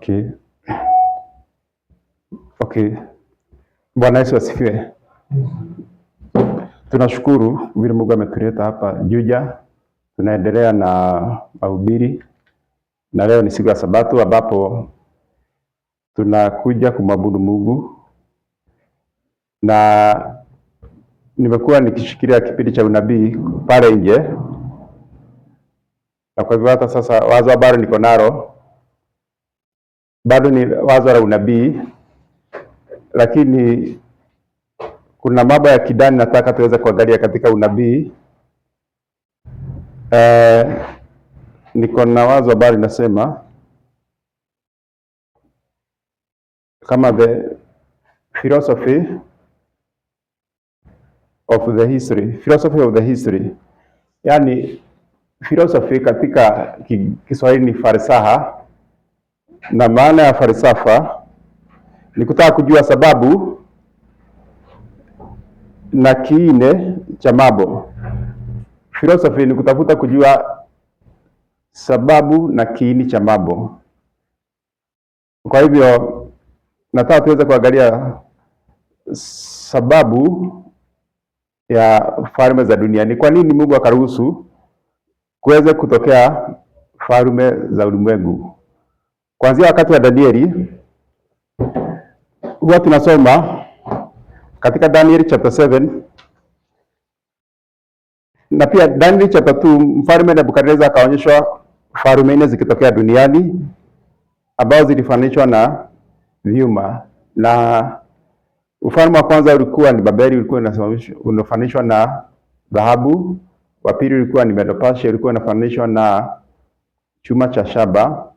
Okay. Okay. Bwana Yesu asifiwe. Tunashukuru vile Mungu ametuleta hapa Juja. Tunaendelea na mahubiri na leo ni siku ya Sabato ambapo tunakuja kumwabudu Mungu, na nimekuwa nikishikilia kipindi cha unabii pale nje, na kwa hivyo hata sasa wazo bado niko nalo, bado ni wazo la unabii, lakini kuna mambo ya kidani nataka tuweze kuangalia katika unabii. Niko na wazo ambalo linasema kama the philosophy of the history. Yani philosophy katika Kiswahili ni falsafa, na maana ya falsafa ni kutaka kujua sababu na kiine cha mambo. Philosophy ni kutafuta kujua sababu na kiini cha mambo. Kwa hivyo nataka tuweze kuangalia sababu ya falme za dunia. Ni kwa nini Mungu akaruhusu kuweze kutokea falme za ulimwengu? Kuanzia wakati wa Danieli, huwa tunasoma katika Daniel chapter 7 na pia Daniel chapter 2, mfalme Nebukadneza akaonyeshwa falme nne zikitokea duniani ambazo zilifananishwa na vyuma. Na ufalme wa kwanza ulikuwa ni Babeli, ulikuwa unafananishwa na dhahabu. Wa pili ulikuwa ni Medo-Persia, ulikuwa unafananishwa na chuma cha shaba.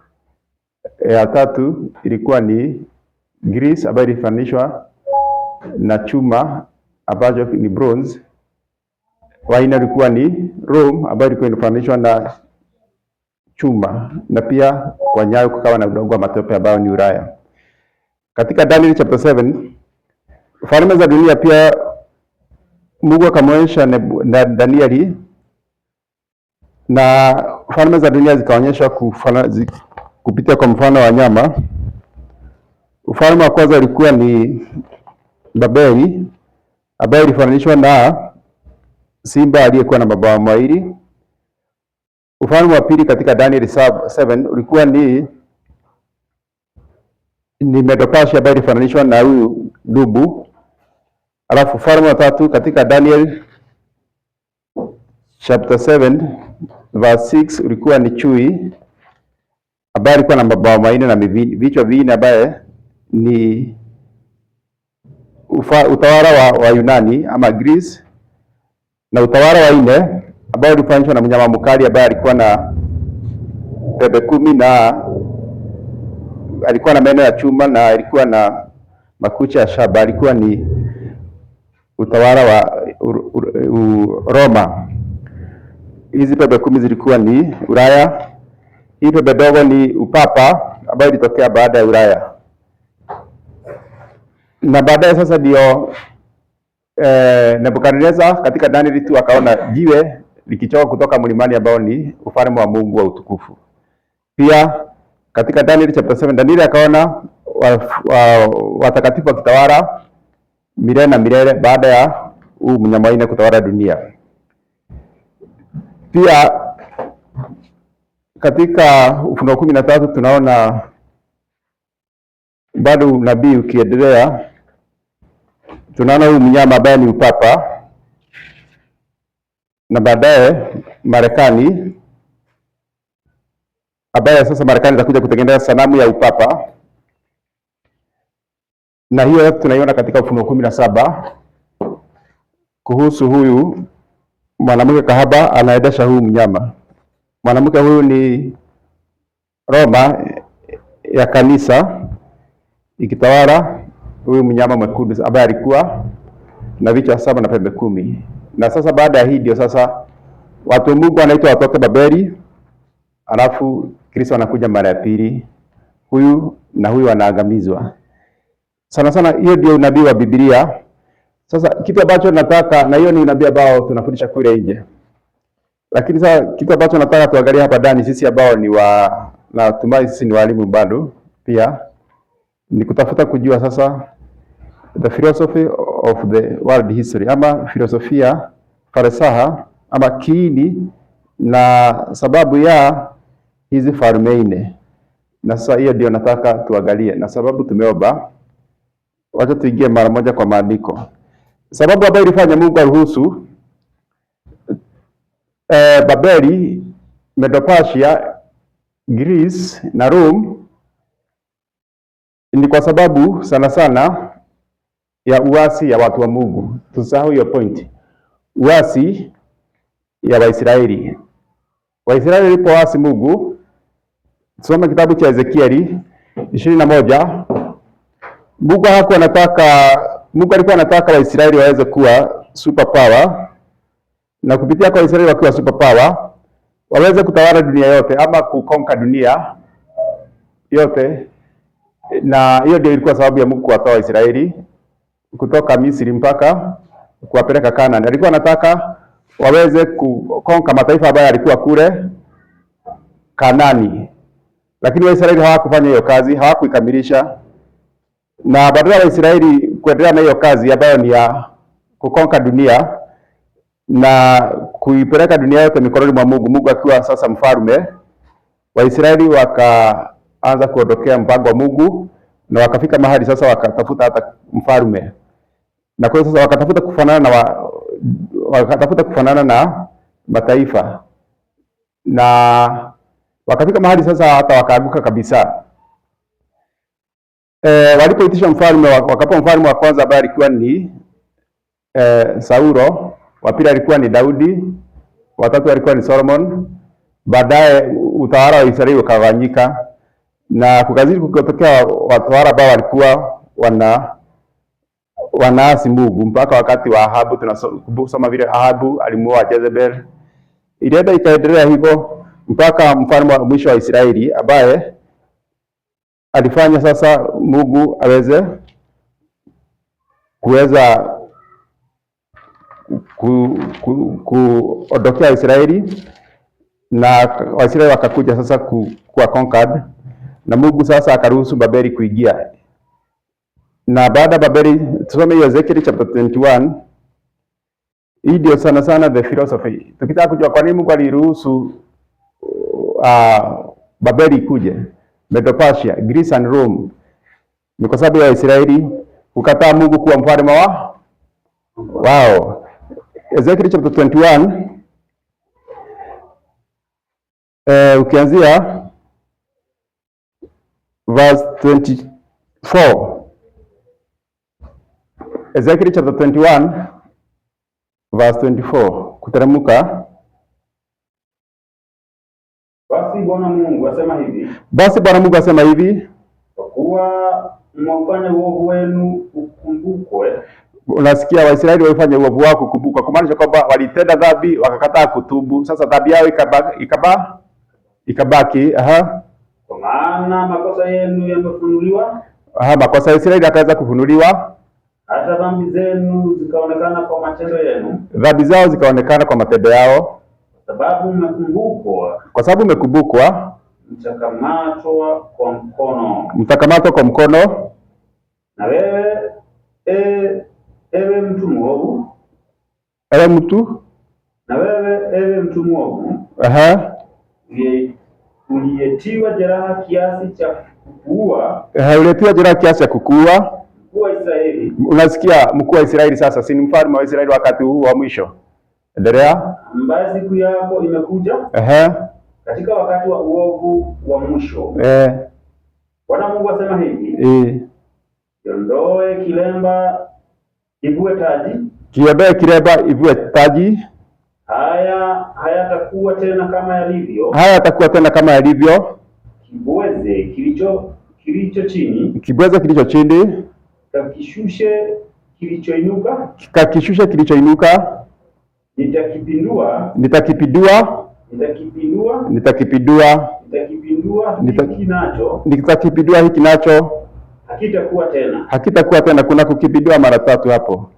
Ya tatu ilikuwa ni Greece ambayo ilifananishwa na chuma ambacho ni bronze. Wa nne ulikuwa ni Rome ambayo ilikuwa inafananishwa na chuma, na pia kwa nyayo kukawa na udongo wa matope ambao ni Ulaya. Katika Daniel chapter 7, falme za dunia pia Mungu akamwonyesha na Danieli, na falme za dunia zikaonyeshwa kupitia kwa mfano wa nyama. Ufalme wa kwanza ulikuwa ni Babeli ambayo ilifananishwa na simba aliyekuwa na mabawa mawili. Ufalme wa pili katika Daniel 7 ulikuwa ni Medo-Persia ambayo ilifananishwa na huyu dubu. Alafu ufalme wa tatu katika Daniel chapter 7 verse 6 ulikuwa ni chui ambaye alikuwa na mabawa manne na vichwa vinne, ambaye ni utawala wa Yunani ama Greece. Na utawala wa nne ambao ulifananishwa na mnyama mkali ambaye alikuwa na pembe 10 na alikuwa na meno ya chuma na alikuwa na makucha ya shaba, alikuwa ni utawala wa Roma. Hizi pembe 10 zilikuwa ni Ulaya. Hii pembe dogo ni upapa ambayo ilitokea baada ya Ulaya. Na baadaye sasa ndio Nebukadneza katika Daniel 2 akaona jiwe likichoka kutoka mlimani ambao ni ufalme wa Mungu wa utukufu. Pia katika Daniel chapter 7 Daniel akaona watakatifu wakitawala milele na milele baada ya mnyama wanne kutawala dunia. Pia katika Ufunuo 13 tunaona bado unabii ukiendelea. Tunaona huyu mnyama ambaye ni upapa, na baadaye Marekani ambaye sasa Marekani itakuja kutengeneza sanamu ya upapa, na hiyo tunaiona katika Ufunuo 17 kuhusu huyu mwanamke kahaba anaendesha huyu mnyama. Mwanamke huyu ni Roma ya kanisa ikitawala huyu mnyama mwekundu ambaye alikuwa na vichwa 7 na pembe 10. Na sasa baada ya hii ndio sasa watu wa Mungu wanaitwa watoke Babeli, alafu Kristo anakuja mara ya pili, huyu na huyu wanaangamizwa. Sana sana hiyo ndio unabii wa Biblia. Sasa kitu ambacho nataka, na hiyo ni unabii ambao tunafundisha kule nje, lakini sasa kitu ambacho nataka tuangalie hapa ndani sisi ambao ni natumai sisi ni walimu bado, pia ni kutafuta kujua sasa the philosophy of the world history, ama filosofia, falsafa ama kiini na sababu ya hizi falme nne. Na sasa hiyo ndio nataka tuangalie, na sababu tumeomba, wacha tuingie mara moja kwa maandiko. Sababu ambayo ilifanya Mungu aruhusu Babeli, Medo-Persia, Greece na Rome ni kwa sababu sana sana ya uasi ya watu wa Mungu. Tusahau hiyo point. Uasi ya Waisraeli. Waisraeli walipoasi Mungu, tusome kitabu cha Ezekieli 21. Mungu alikuwa anataka Waisraeli waweze kuwa super power, na kupitia kwa Waisraeli wakiwa super power waweze kutawala dunia yote ama kukonka dunia yote. Na hiyo ndio ilikuwa sababu ya Mungu kuwatoa Waisraeli kutoka Misri mpaka kuwapeleka Kanaani. Alikuwa anataka waweze kukonka mataifa ambayo yalikuwa kule Kanaani. Lakini Waisraeli hawakufanya hiyo kazi, hawakuikamilisha. Na badala ya Waisraeli kuendelea na hiyo kazi ambayo ni ya kukonka dunia na kuipeleka dunia yote mikononi mwa Mungu, Mungu akiwa sasa mfalme, Waisraeli wakaanza kuondokea mpango wa Mungu na wakafika mahali sasa wakatafuta hata mfalme. Na kwa hiyo sasa wakatafuta kufanana na mataifa, na wakafika mahali sasa hata wakaanguka kabisa. Walipoitisha mfalme, wakapewa mfalme wa kwanza ambaye alikuwa ni Saulo, wa pili alikuwa ni Daudi, wa tatu alikuwa ni Solomon. Baadaye utawala wa Israeli ukagawanyika na kukazidi kutokea watawala ambao walikuwa wanaasi Mungu mpaka wakati wa Ahabu. Tunasoma vile Ahabu alimuoa Jezebel. Ilienda ikaendelea hivyo mpaka mfalme wa mwisho wa Israeli ambaye alifanya sasa Mungu aweze kuweza kuondokea Israeli, na Waisraeli wakakuja sasa kuwa conquered, na Mungu sasa akaruhusu Babeli kuingia. Na baada ya Babeli, tusome hiyo Ezekiel chapter 21. Hii ndio sana sana the philosophy. Tukitaka kujua kwa nini Mungu aliruhusu Babeli ikuje, Medo-Persia, Greece and Rome, ni kwa sababu ya Israeli kukataa Mungu kuwa mfalme wao. Ezekiel chapter 21, ukianzia verse 24. Ezekiel chapter 21 verse 24 kuteremka. Basi Bwana Mungu asema hivi, kwa kuwa mmefanya uovu wenu ukumbukwe. Unasikia, Waisraeli walifanya uovu wao kukumbukwa, kumaanisha kwamba walitenda dhambi wakakataa kutubu. Sasa dhambi yao ikabaki. Kwa maana makosa yenu yamefunuliwa. Makosa ya Israeli yakaweza kufunuliwa, hata dhambi zenu zikaonekana kwa matendo yenu. Dhambi zao zikaonekana kwa matendo yao. Kwa sababu mmekumbukwa, mtakamatwa kwa mkono. Na wewe ewe mtu mwovu, uliyetiwa jeraha kiasi cha kukuua. Mkuu wa Israeli. Unasikia, mkuu wa Israeli sasa si mfalme wa Israeli wakati huu wa mwisho. Endelea. Ambaye siku yako imekuja. Katika wakati wa uovu wa mwisho. Bwana Mungu asema hivi. Kiondoe kilemba ivue taji. Haya hayatakuwa tena kama yalivyo. Kibweze kilicho chini. Kakishushe kilichoinuka. Nitakipindua hiki nacho. Hakitakuwa tena. Kuna kukipindua mara tatu hapo.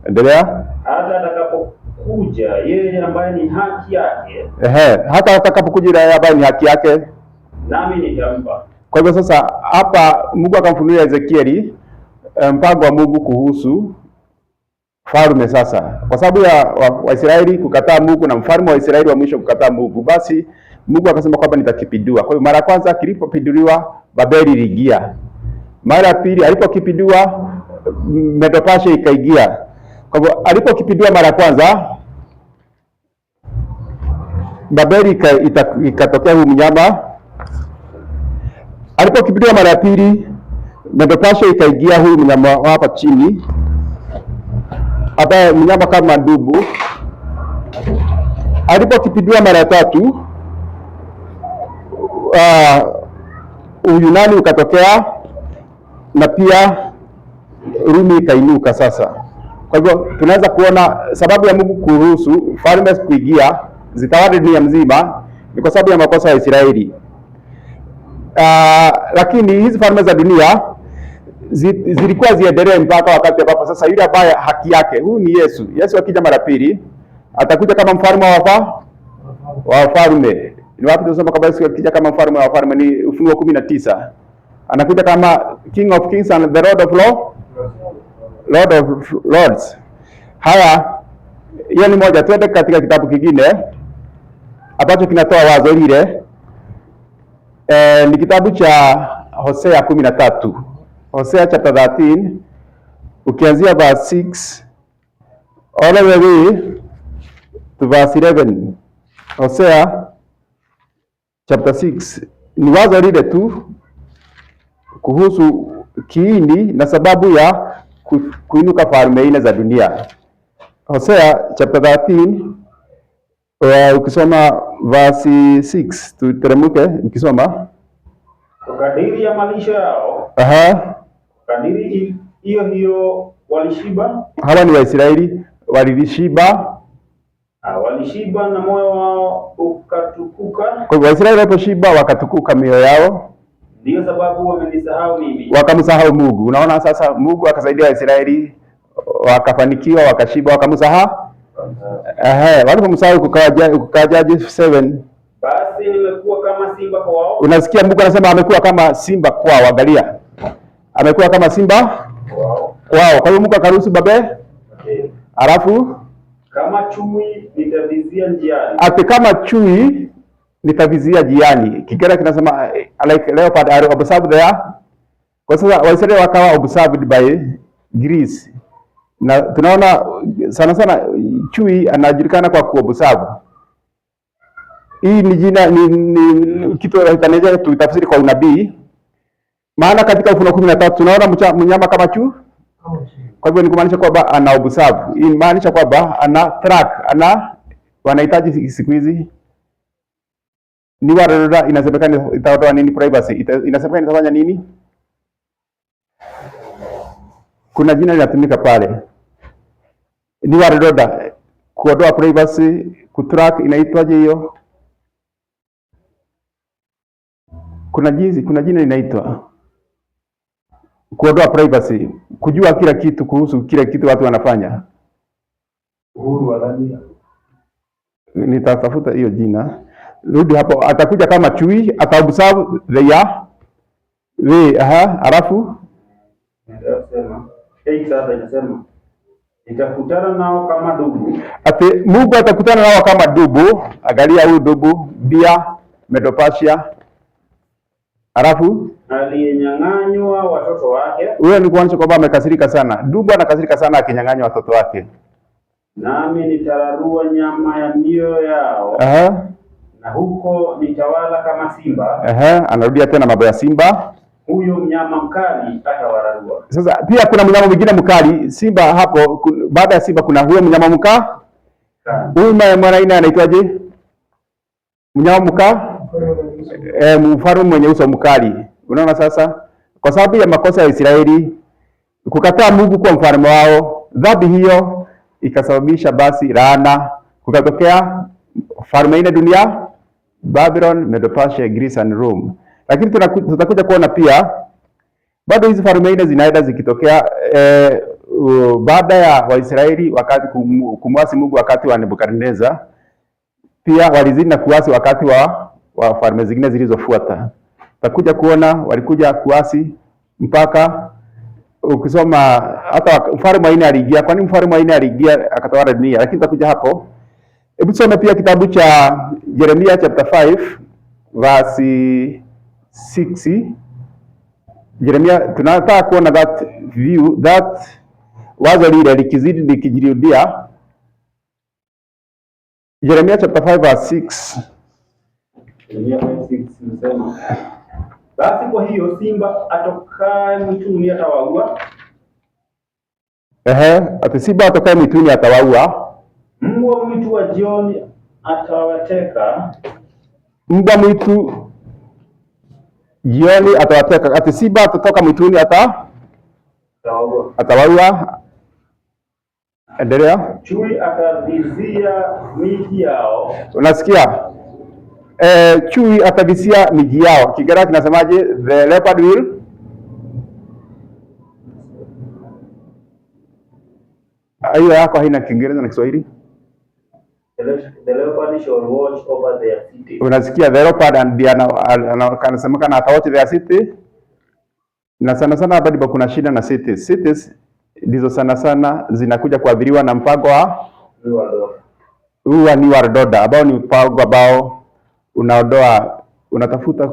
Endelea. Hata atakapokuja yeye ambaye ni haki yake. Hata atakapokuja yeye ambaye ni haki yake, nami nitampa. Kwa hivyo sasa hapa Mungu akamfunulia Ezekieli mpango wa Mungu kuhusu falme sasa. Kwa sababu ya Waisraeli kukataa Mungu na mfalme wa Israeli wa mwisho kukataa Mungu, basi Mungu akasema kwamba nitakipindua. Kwa hiyo mara ya kwanza kilipopinduliwa Babeli iliingia. Mara ya pili alipokipindua Medo-Persia ikaingia. Kwa hivyo alipokipindua mara ya kwanza Babeli ikatokea huyu mnyama. Alipokipindua mara ya pili Medo-Persia ikaingia huyu mnyama hapa chini, hata mnyama kama dubu. Alipokipindua mara ya tatu Uyunani ukatokea na pia Rumi ikainuka sasa. Kwa hivyo tunaweza kuona sababu ya Mungu kuruhusu falme kuingia zitawale dunia mzima ni kwa sababu ya makosa ya Israeli. Lakini hizi falme za dunia zilikuwa ziendelee mpaka wakati ambapo sasa yule ambaye haki yake, huyu ni Yesu. Yesu akija mara pili atakuja kama mfalme wa wafalme. Ni wapi tunasema kwamba Yesu akija kama mfalme wa wafalme? Ni Ufunuo 19. Anakuja kama King of Kings and the Lord of Lords. Haya, hiyo ni moja. Twende katika kitabu kingine ambacho kinatoa wazo lile. Ni kitabu cha Hosea 13. Hosea chapter 13 ukianzia verse 6 all the way to verse 11. Hosea chapter 6 ni wazo lile tu kuhusu kiini na sababu ya kuinuka falme nne za dunia. Hosea chapter 13 ukisoma verse 6 tuteremke ukisoma. Kwa kadiri ya malisho yao, kadiri hiyo walishiba. Hawa ni Waisraeli walishiba. Walishiba na moyo wao ukatukuka. Kwa hivyo Waisraeli waliposhiba wakatukuka mioyo yao. Ndio sababu wamenisahau mimi. Wakamsahau Mungu. Unaona sasa Mungu akasaidia Waisraeli wakafanikiwa, wakashiba, wakamsahau. Walipomsahau kukajaje 7. Basi nimekuwa kama simba kwao. Unasikia Mungu anasema amekuwa kama simba kwao. Angalia. Amekuwa kama simba kwao. Kwa hiyo Mungu akaruhusu babe. Alafu kama chui nitavizia njiani. Ati kama chui nitavizia njiani. Kigera kinasema like leopard are observed there. Kwa sasa Waisraeli wakawa observed by Greece. Na tunaona sana sana chui anajulikana kwa kuobserve. Hii ni jina ni kitu tunaweza tutafsiri kwa unabii. Maana katika Ufunuo 13 tunaona mnyama kama chui. Kwa hivyo ni kumaanisha kwamba ana observe. Hii inamaanisha kwamba ana track, wanahitaji siku hizi ni waradada. Inasemekana itatoa nini? Privacy. Inasemekana itafanya nini? Kuna jina linatumika pale. Ni waradada kuondoa privacy, kutrack, inaitwaje hiyo? Kuna jina linaitwa kuondoa privacy, kujua kila kitu kuhusu kila kitu watu wanafanya. Uhuru wa dhania. Nitatafuta hiyo jina. Rudi hapo, atakuja kama chui, ataobserve alafu inasema nitakutana nao kama dubu. Ati Mungu atakutana nao kama dubu. Angalia huyu dubu, Bia, Medo-Persia. Alafu aliyenyang'anywa watoto wake. Huyo ni kuonyesha kwamba amekasirika sana. Dubu anakasirika sana akinyang'anywa watoto wake. Nami nitararua nyama ya mioyo yao. Na huko nitawala kama simba. Anarudia tena mambo ya simba. Huyo mnyama mkali atawararua. Sasa pia kuna mnyama mwingine mkali. Simba hapo, baada ya simba kuna huyo mnyama mkali. Huyu mwanaine anaitwaje? Mnyama mkali? Mfalme mwenye uso mkali. Unaona sasa? Kwa sababu ya makosa ya Israeli kukataa Mungu kwa mfalme wao, dhambi hiyo ikasababisha basi laana, kukatokea falme nne dunia: Babylon, Medo-Persia, Greece and Rome. Lakini tutakuja kuona pia bado hizi falme nne zinaenda zikitokea baada ya Waisraeli wakati kumwasi Mungu wakati wa Nebukadneza. Pia walizidi na kuasi wakati wa falme zingine zilizofuata. Utakuja kuona walikuja kuasi mpaka ukisoma hata mfalme wa 4 aliingia. Kwa nini mfalme wa 4 aliingia akatawala dunia? Lakini tutakuja hapo. Hebu tusome pia kitabu cha Yeremia chapter 5 verse 6. Yeremia, tunataka kuona that view, that wazo lile likizidi likijirudia. Yeremia chapter 5 verse 6. Yeremia 5:6 inasema, basi kwa hiyo simba atokaye mwituni atawaua. Ati simba atokaye mwituni atawaua. Mbwa mwitu wa jioni atawateka. Mbwa mwitu jioni atawateka. Ati simba atatoka mwituni atawaua. Endelea. Chui atavizia miji yao. Unasikia? Chui atavizia miji yao. Kiingereza kinasemaje? The leopard will. Hiyo yako haina Kiingereza na Kiswahili? The leopard shall watch over their city. Unasikia? The leopard and anasemekana atawatch their city. Na sana sana bado kuna shida na cities. Cities ndizo sana sana zinakuja kuadhiriwa na mpango wa New World Order, ambao ni mpango ambao unaondoa, unatafuta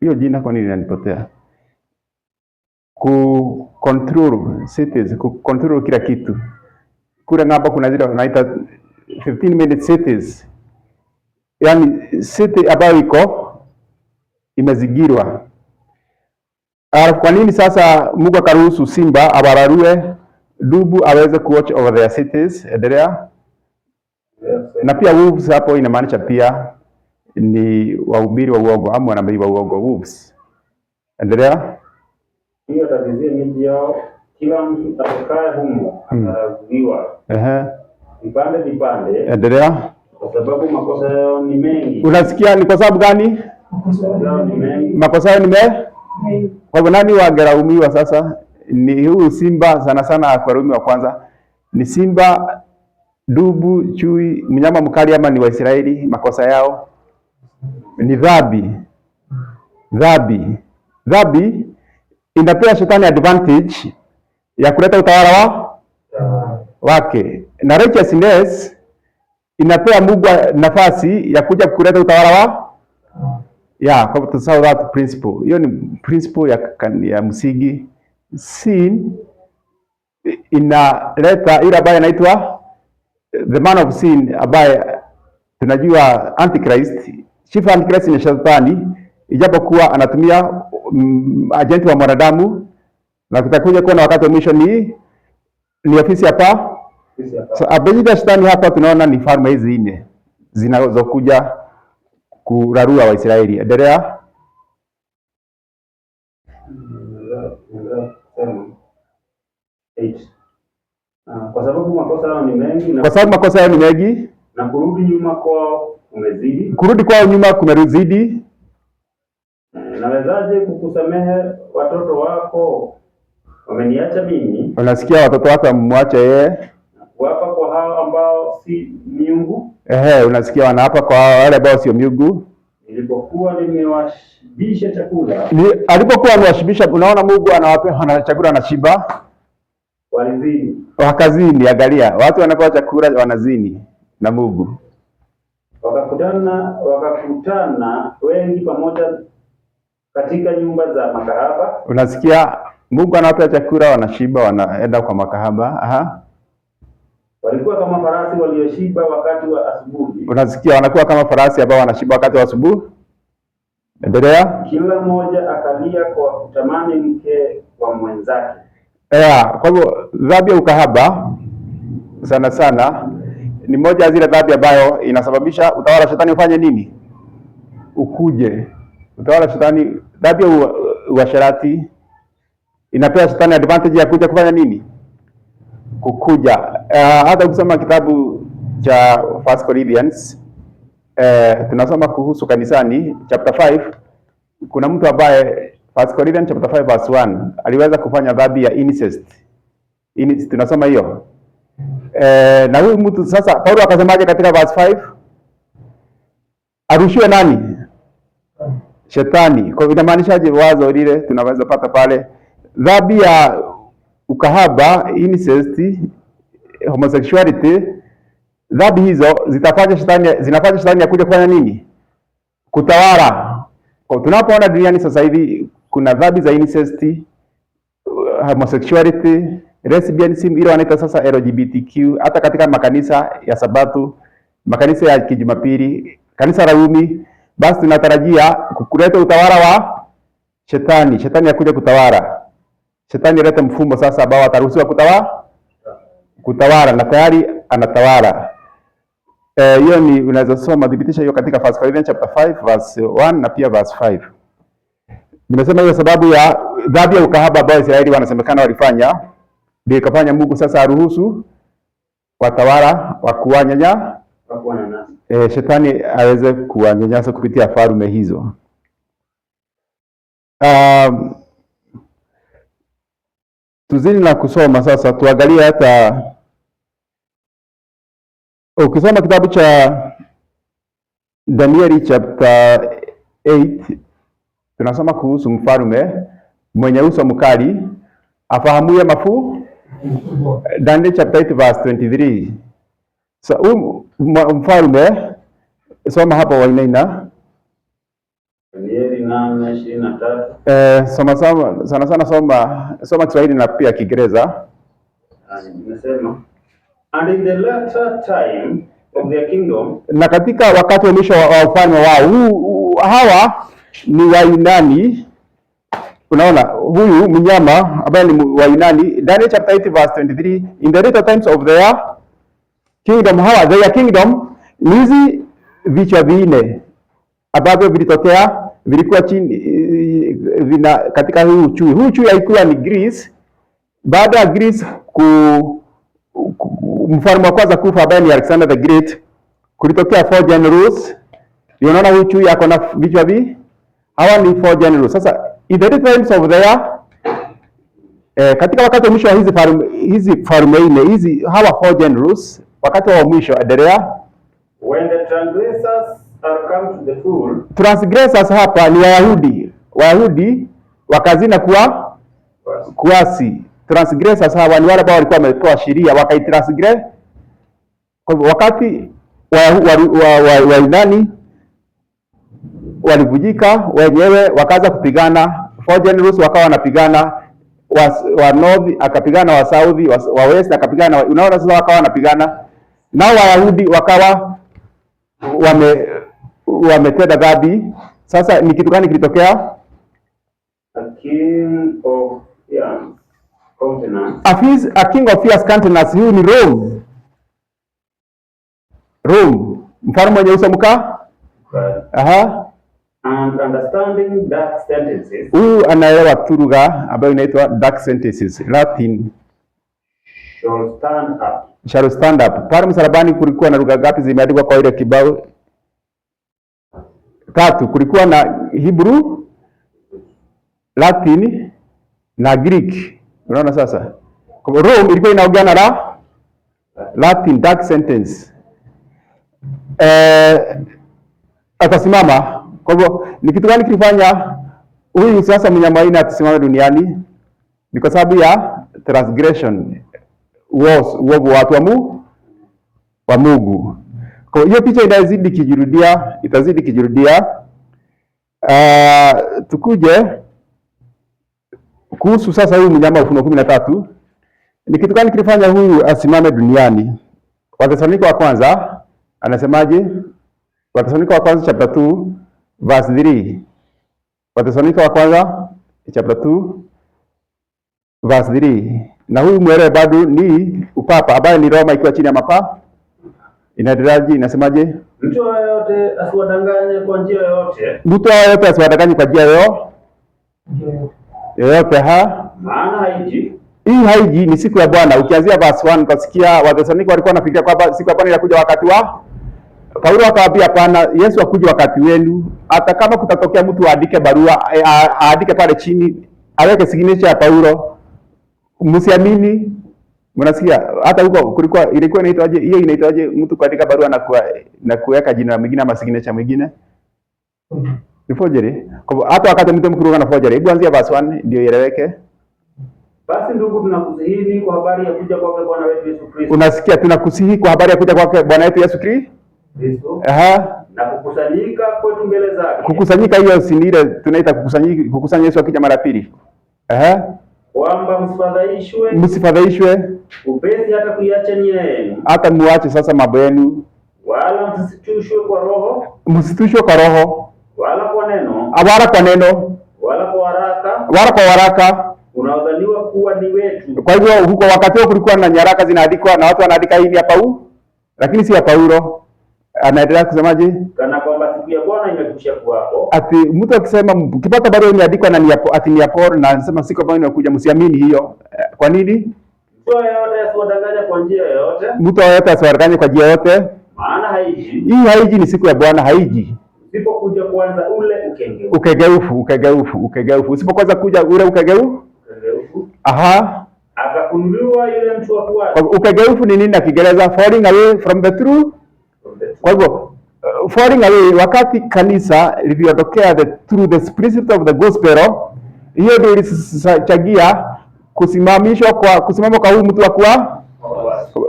hiyo jina kwa nini inanipotea? Control cities, control kila kitu. Kule ng'ambo kuna zile wanaita 15-minute cities. Yaani city ambayo iko imezingirwa. Kwa nini sasa Mungu akaruhusu simba abararue dubu aweze kuwatch over their cities? Endelea. Na pia wolves hapo inamaanisha pia ni wahubiri wa uongo ama wanabii wa uongo, wolves. Endelea. Hiyo atavizia miji yao, kila mtu atakaye humo atararuliwa. Vipande. Endelea. Kwa sababu makosa yao ni mengi. Unasikia ni kwa sababu gani? Makosa yao ni mengi. Kwa hivyo nani wangelaumiwa sasa? Ni huyu simba sana sana kulaumiwa kwanza. Ni simba, dubu, chui, mnyama mkali ama ni Waisraeli? Makosa yao ni dhambi. Dhambi inapea shetani advantage ya kuleta utawala wake. Na righteousness inapea Mungu nafasi ya kuja kuleta utawala kwa tusahau that principle. Hiyo ni principle ya msingi. Sin inaleta ile ambayo inaitwa the man of sin, ambaye tunajua Antichrist. Chief Antichrist ni shetani, ijapokuwa anatumia agenti wa mwanadamu, na tutakuja kuona wakati wa mwisho ni ofisi hapa. So abejida shetani hapa tunaona ni falme hizi 4 zinazokuja kurarua Waisraeli. Endelea. Kwa sababu makosa yao ni mengi. Na kurudi nyuma kwao kumezidi. Kurudi kwao nyuma kumezidi. Nawezaje kukusamehe watoto wako? Wameniacha mimi. Unasikia? Watoto wako wamwache yeye. Kuapa kwa hao ambao si miungu. Unasikia? Wanaapa kwa wale ambao sio miungu. Nilipokuwa nimewashibisha chakula. Alipokuwa amewashibisha, unaona Mungu anawapa chakula na shiba. Walizini. Wakazini. Angalia, watu wanapewa chakula wanazini na Mungu. Wakakutana wengi pamoja katika nyumba za makahaba. Unasikia? Mungu anawapa chakula wanashiba, wanaenda kwa makahaba. Walikuwa kama farasi walioshiba wakati wa asubuhi. Unasikia? Wanakuwa kama farasi ambao wanashiba wakati wa asubuhi. Endelea. Kila mmoja akalia kwa kutamani mke wa mwenzake. Kwa hivyo dhambi ya ukahaba sana sana ni moja ya zile dhambi ambayo inasababisha utawala shetani ufanye nini? Ukuje. Utawala shetani, dhambi ya uasherati inapea shetani advantage ya kuja kufanya nini? Kukuja. Hata ukisoma kitabu cha 1 Corinthians tunasoma kuhusu kanisani chapter 5, kuna mtu ambaye 1 Corinthians chapter 5 verse 1 aliweza kufanya dhambi ya incest. Tunasoma hiyo. Na huyu mtu sasa Paulo akasemaje katika verse 5? Arushiwe nani? Shetani. Kwa hivyo inamaanishaje wazo lile tunaweza pata pale? Dhambi ya ukahaba, incest, homosexuality, dhambi hizo zinafanya shetani akuje kufanya nini? Kutawala. Kwa tunapoona duniani sasa hivi kuna dhambi za incest, homosexuality, lesbianism, ile wanaita sasa LGBTQ, hata katika makanisa ya Sabato, makanisa ya Kijumapili, kanisa la Rumi, basi tunatarajia kuleta utawala wa shetani. Shetani akuja kutawala. Shetani aleta mfumo sasa ambao ataruhusiwa kutawala na tayari anatawala. Hiyo ni unaweza soma dhibitisha hiyo katika 1 Corinthians chapter 5 verse 1 na pia verse 5. Nimesema hiyo sababu ya dhambi ya ukahaba ambayo Israeli wanasemekana walifanya, ndio ikafanya Mungu sasa aruhusu watawala wa kuwanyanya shetani aweze kuwanyanyasa kupitia falme hizo. Tuzini na kusoma sasa, tuangalie hata ukisoma kitabu cha Danieli chapter 8, tunasoma kuhusu mfalme mwenye uso mkali afahamuye mafuu. Daniel chapter 8 verse 23. So mfalme, soma hapo Wainaina. Danieli 8:23. Soma Kiswahili na pia Kiingereza. Nimesema, and in the latter time of their kingdom, na katika wakati wa mwisho wa ufalme wao. Hawa ni Wayunani. Unaona huyu mnyama ambaye ni Wayunani. Daniel chapter 8 verse 23, in the latter times of their kingdom. Hawa their kingdom ni hizi vichwa vinne ambavyo vilitokea, vilikuwa chini katika huu chui. Huu chui haikuwa ni Greece. Baada ya Greece mfalme wa kwanza kufa ambaye ni Alexander the Great, kulitokea 4 generals. Unaona huyu chui ako na vichwa vi. Hawa ni 4 generals. Sasa in the times of their katika wakati wa mwisho wa hizi falme nne hizi, hawa 4 generals, wakati wa mwisho endelea. When the transgressors are come to the full. Transgressors hapa ni Wayahudi wakazina kuasi. Transgressors hawa ni wale ambao walikuwa wamepewa sheria wakaitransgress. Kwa hivyo wakati Wayunani walivujika wenyewe, wakaanza kupigana. 4 generals wakawa wanapigana, wa north akapigana, wa south, wa west akapigana. Unaona sasa wakawa wanapigana. Nao Wayahudi wakawa wametenda dhambi. Sasa ni kitu gani kilitokea? A king of fierce countenance. A king of fierce countenance. Huyu ni Rome. Mfalme mwenye uso mkali. And understanding dark sentences. Huyu anaelewa lugha ambayo inaitwa dark sentences. Latin. Shall stand up. Pale msalabani kulikuwa na lugha ngapi zimeandikwa kwa ile kibao? 3. Kulikuwa na Hebrew, Latin na Greek. Unaona sasa? Kwa Rome ilikuwa inaongea na Latin, dark sentence. Atasimama. Kwa hivyo ni kitu gani kilifanya huyu sasa mnyama aina atasimama duniani? Ni kwa sababu ya transgression, uovu wa watu wa Mungu. Kwa hiyo picha itazidi kijirudia. Tukuje kuhusu sasa huyu mnyama Ufunuo 13. Ni kitu gani kilifanya huyu asimame duniani? Wathesalonike wa kwanza anasemaje? Wathesalonike wa kwanza chapter 2 verse 3. Wathesalonike wa kwanza chapter 2 verse 3. Na huyu mwelewe bado ni upapa ambaye ni Roma ikiwa chini ya mapapa. Inadiraji inasemaje? Mtu yoyote asiwadanganye kwa njia yoyote. Mtu yoyote asiwadanganye kwa njia yoyote. Maana haiji ni siku ya Bwana. Ukianzia verse 1 utasikia Wathesalonike walikuwa wanafikiria kwamba siku ya Bwana inakuja wakati wa Paulo akawaambia hapana, Yesu akuja wakati wenu. Hata kama kutatokea mtu aandike barua, aandike pale chini, aweke signature ya Paulo, msiamini. Mnasikia hata huko ilikuwa inaitwaje? Hiyo inaitwaje mtu kuandika barua na kuweka jina mwingine ama signature mwingine? Ni forgery. Kwa hata wakati mtu mkuruga na forgery, hebu anzia verse 1 ndio ieleweke. Basi ndugu, tunakusihi kwa habari ya kuja kwake Bwana wetu Yesu Kristo. Unasikia, tunakusihi kwa habari ya kuja kwake Bwana wetu Yesu Kristo. Na kukusanyika kwetu mbele zake. Kukusanyika hiyo si ile tunaita kukusanya Yesu akija mara pili. Kwamba msifadhaishwe. Upesi hata kuiacha nia yenu. Hata muache sasa mambo yenu. Wala msitushwe kwa roho. Msitushwe kwa roho. Wala kwa neno. Wala kwa neno. Wala kwa waraka. Wala kwa waraka. Unaodhaniwa kuwa ni wetu. Kwa hivyo huko wakati huo kulikuwa na nyaraka zinaandikwa na watu wanaandika hii ya Paulo, lakini si ya Paulo. Anaendelea kusemaje? Kana kwamba siku ya Bwana imekwisha kuwapo. Ati mtu akisema ukipata barua imeandikwa na ni ya Paulo na anasema siku ambayo inakuja, msiamini hiyo. Kwa nini? Mtu yeyote asiwadanganye kwa njia yoyote. Mtu yeyote asiwadanganye kwa njia yoyote. Maana haiji. Hii haiji, ni siku ya Bwana haiji. Usipokuja kwanza ule ukegeufu. Usipokuanza kuja ule ukegeufu. Akafunuliwa yule mtu wa kuasi. Ukegeufu ni nini na Kiingereza? Falling away from the truth. Kwa hivyo falling away, wakati kanisa liliondokea through the principle of the gospel, hiyo ndio ilichangia kusimama kwa huyu mtu wa kuasi.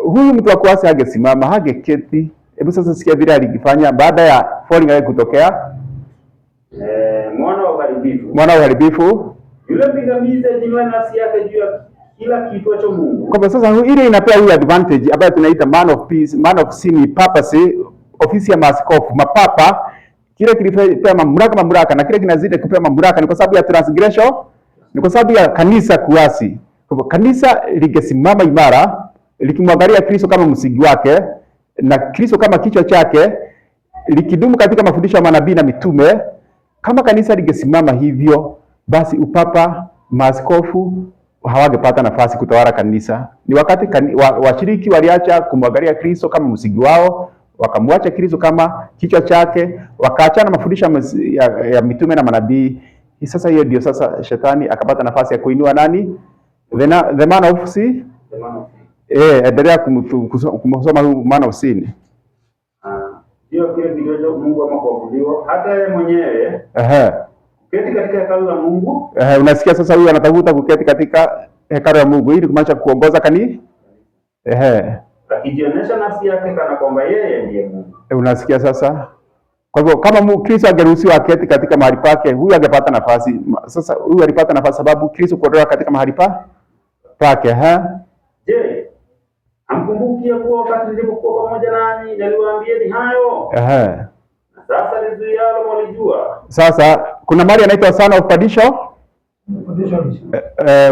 Huyu mtu wa kuasi hagesimama, hageketi. Hebu sasa sikia vile alikifanya baada ya falling away kutokea. Mwana wa uharibifu. Yule pingamizi ajinua nafsi yake juu ya kila kitu cha Mungu. Kwa sasa ile inapea huyu advantage ambayo tunaita man of peace, man of sin, papacy, ofisi ya maaskofu, mapapa. Kile kilipea mamlaka na kile kinazidi kupewa mamlaka ni kwa sababu ya transgression, ni kwa sababu ya kanisa kuasi. Kwa hivyo kanisa lingesimama imara likimwangalia Kristo kama msingi wake na Kristo kama kichwa chake, likidumu katika mafundisho ya manabii na mitume. Kama kanisa lingesimama hivyo, basi upapa, maaskofu hawangepata nafasi kutawala kanisa. Ni wakati washiriki waliacha kumwangalia Kristo kama msingi wao, wakamwacha Kristo kama kichwa chake, wakaachana mafundisho ya mitume na manabii. Sasa hiyo ndio sasa shetani akapata nafasi ya kuinua nani? The man of sin. Endelea kumsoma huyu man of sin. Ndio kile kidogo Mungu ama kuabudiwa, hata yeye mwenyewe. Kuketi katika hekalu la Mungu. Unasikia sasa, huyu anatafuta kuketi katika hekalu la Mungu ili kumaanisha kuongoza kanisa. Akijionyesha nafsi yake kana kwamba yeye ndiye Mungu. Unasikia sasa? Kwa hivyo kama Kristo angeruhusiwa aketi katika mahali pake, huyu angepata nafasi. Sasa huyu alipata nafasi sababu Kristo kuondoka katika mahali pake. Je, amkumbukia kuwa wakati nilipokuwa pamoja nanyi niliwaambieni hayo? Sasa lizuialo mwalijua. Sasa kuna mahali anaitwa son of perdition.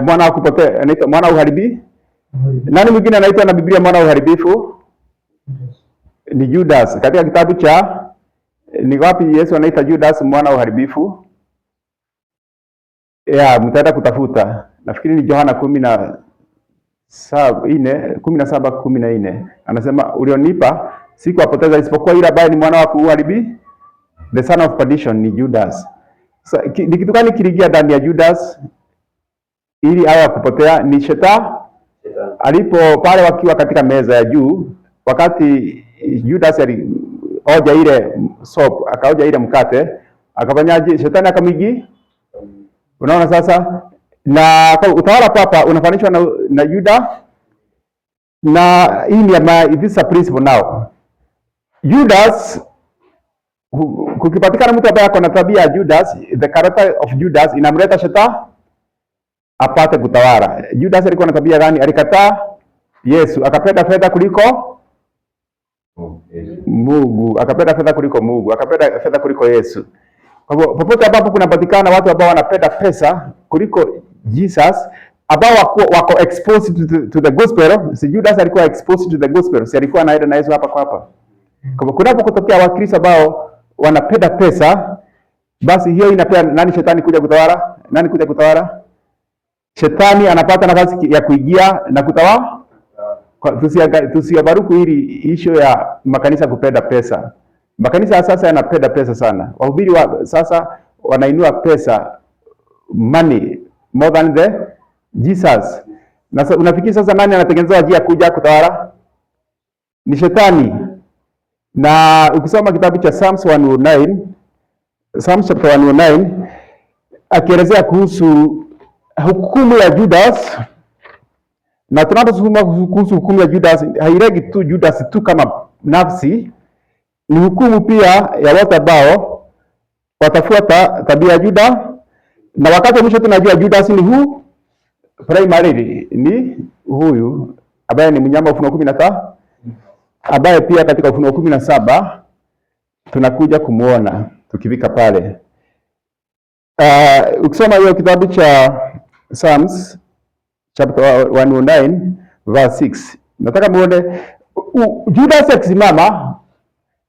Mwana wa kupotea, anaitwa mwana wa uharibifu. Nani mwingine anaitwa na Biblia mwana wa uharibifu? Ni Judas. Katika kitabu cha ni wapi Yesu anaita Judas mwana wa uharibifu? Mtaenda kutafuta. Nafikiri ni Yohana 17:14. Anasema ulionipa sikuwapoteza isipokuwa yule ambaye ni mwana wa uharibifu. The son of perdition ni Judas. So, ni kitu gani kiliingia ndani ya Judas ili awe kupotea? Ni shetani. Alipo pale wakiwa katika meza ya juu, wakati Judas alioja ile soap, akaoja ile mkate, akafanyaje? Shetani akamwingia. Unaona sasa, na utawala papa unafanishwa na Juda, na hii ni this a principle now. Judas, kukipatikana mtu ambaye ako na tabia ya Judas, the character of Judas inamleta shetani apate kutawala. Judas alikuwa na tabia gani? Alikataa Yesu, akapenda fedha kuliko Mungu, akapenda fedha kuliko Mungu, akapenda fedha kuliko Yesu. Kwa hivyo popote ambapo kunapatikana watu ambao wanapenda pesa kuliko Jesus, ambao wako exposed to the gospel. Si Judas alikuwa exposed to the gospel, si alikuwa anaenda na Yesu hapa kwa hapa. Kwa hivyo kunapotokea Wakristo ambao wanapenda pesa, basi hiyo inapea nani? Shetani kuja kutawala. Nani kuja kutawala? Shetani anapata nafasi ya kuingia na kutawala. Tusiabaruku hili issue ya makanisa kupenda pesa. Makanisa sasa yanapenda pesa sana. Wahubiri sasa wanainua pesa, money more than the Jesus. Na unafikiri sasa nani anatengeneza njia kuja kutawala? Ni shetani. Na ukisoma kitabu cha Psalms 109, Psalms chapter 109, akielezea kuhusu hukumu ya Judas. Na tunaposoma kuhusu hukumu ya Judas, hairegi tu Judas tu kama nafsi, ni hukumu pia ya watu ambao watafuata tabia ya Juda. Na wakati mwisho tunajua Judas ni huu primarily ni huyu ambaye ni mnyama wa Ufunuo 15, ambaye pia katika Ufunuo 17 tunakuja kumuona tukifika pale. Ukisoma hiyo kitabu cha Psalms chapter 109 verse 6, nataka muone Judas akisimama,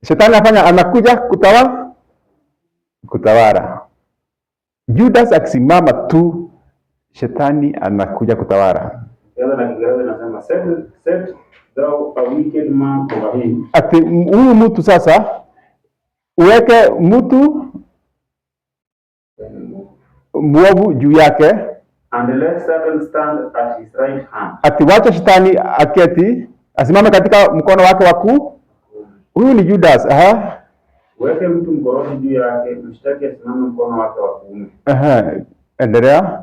shetani anakuja kutawala. Judas akisimama tu, shetani anakuja kutawala. Set thou a wicked man over him. Ati huyu mtu sasa uweke mtu mwovu juu yake, and let Satan stand at his right hand. Ati wacha shetani aketi asimame katika mkono wake wa kuume. Huyu ni Judas. Weke mtu mkorofi juu yake, mshtaki asimame mkono wake wa kuume. Endelea.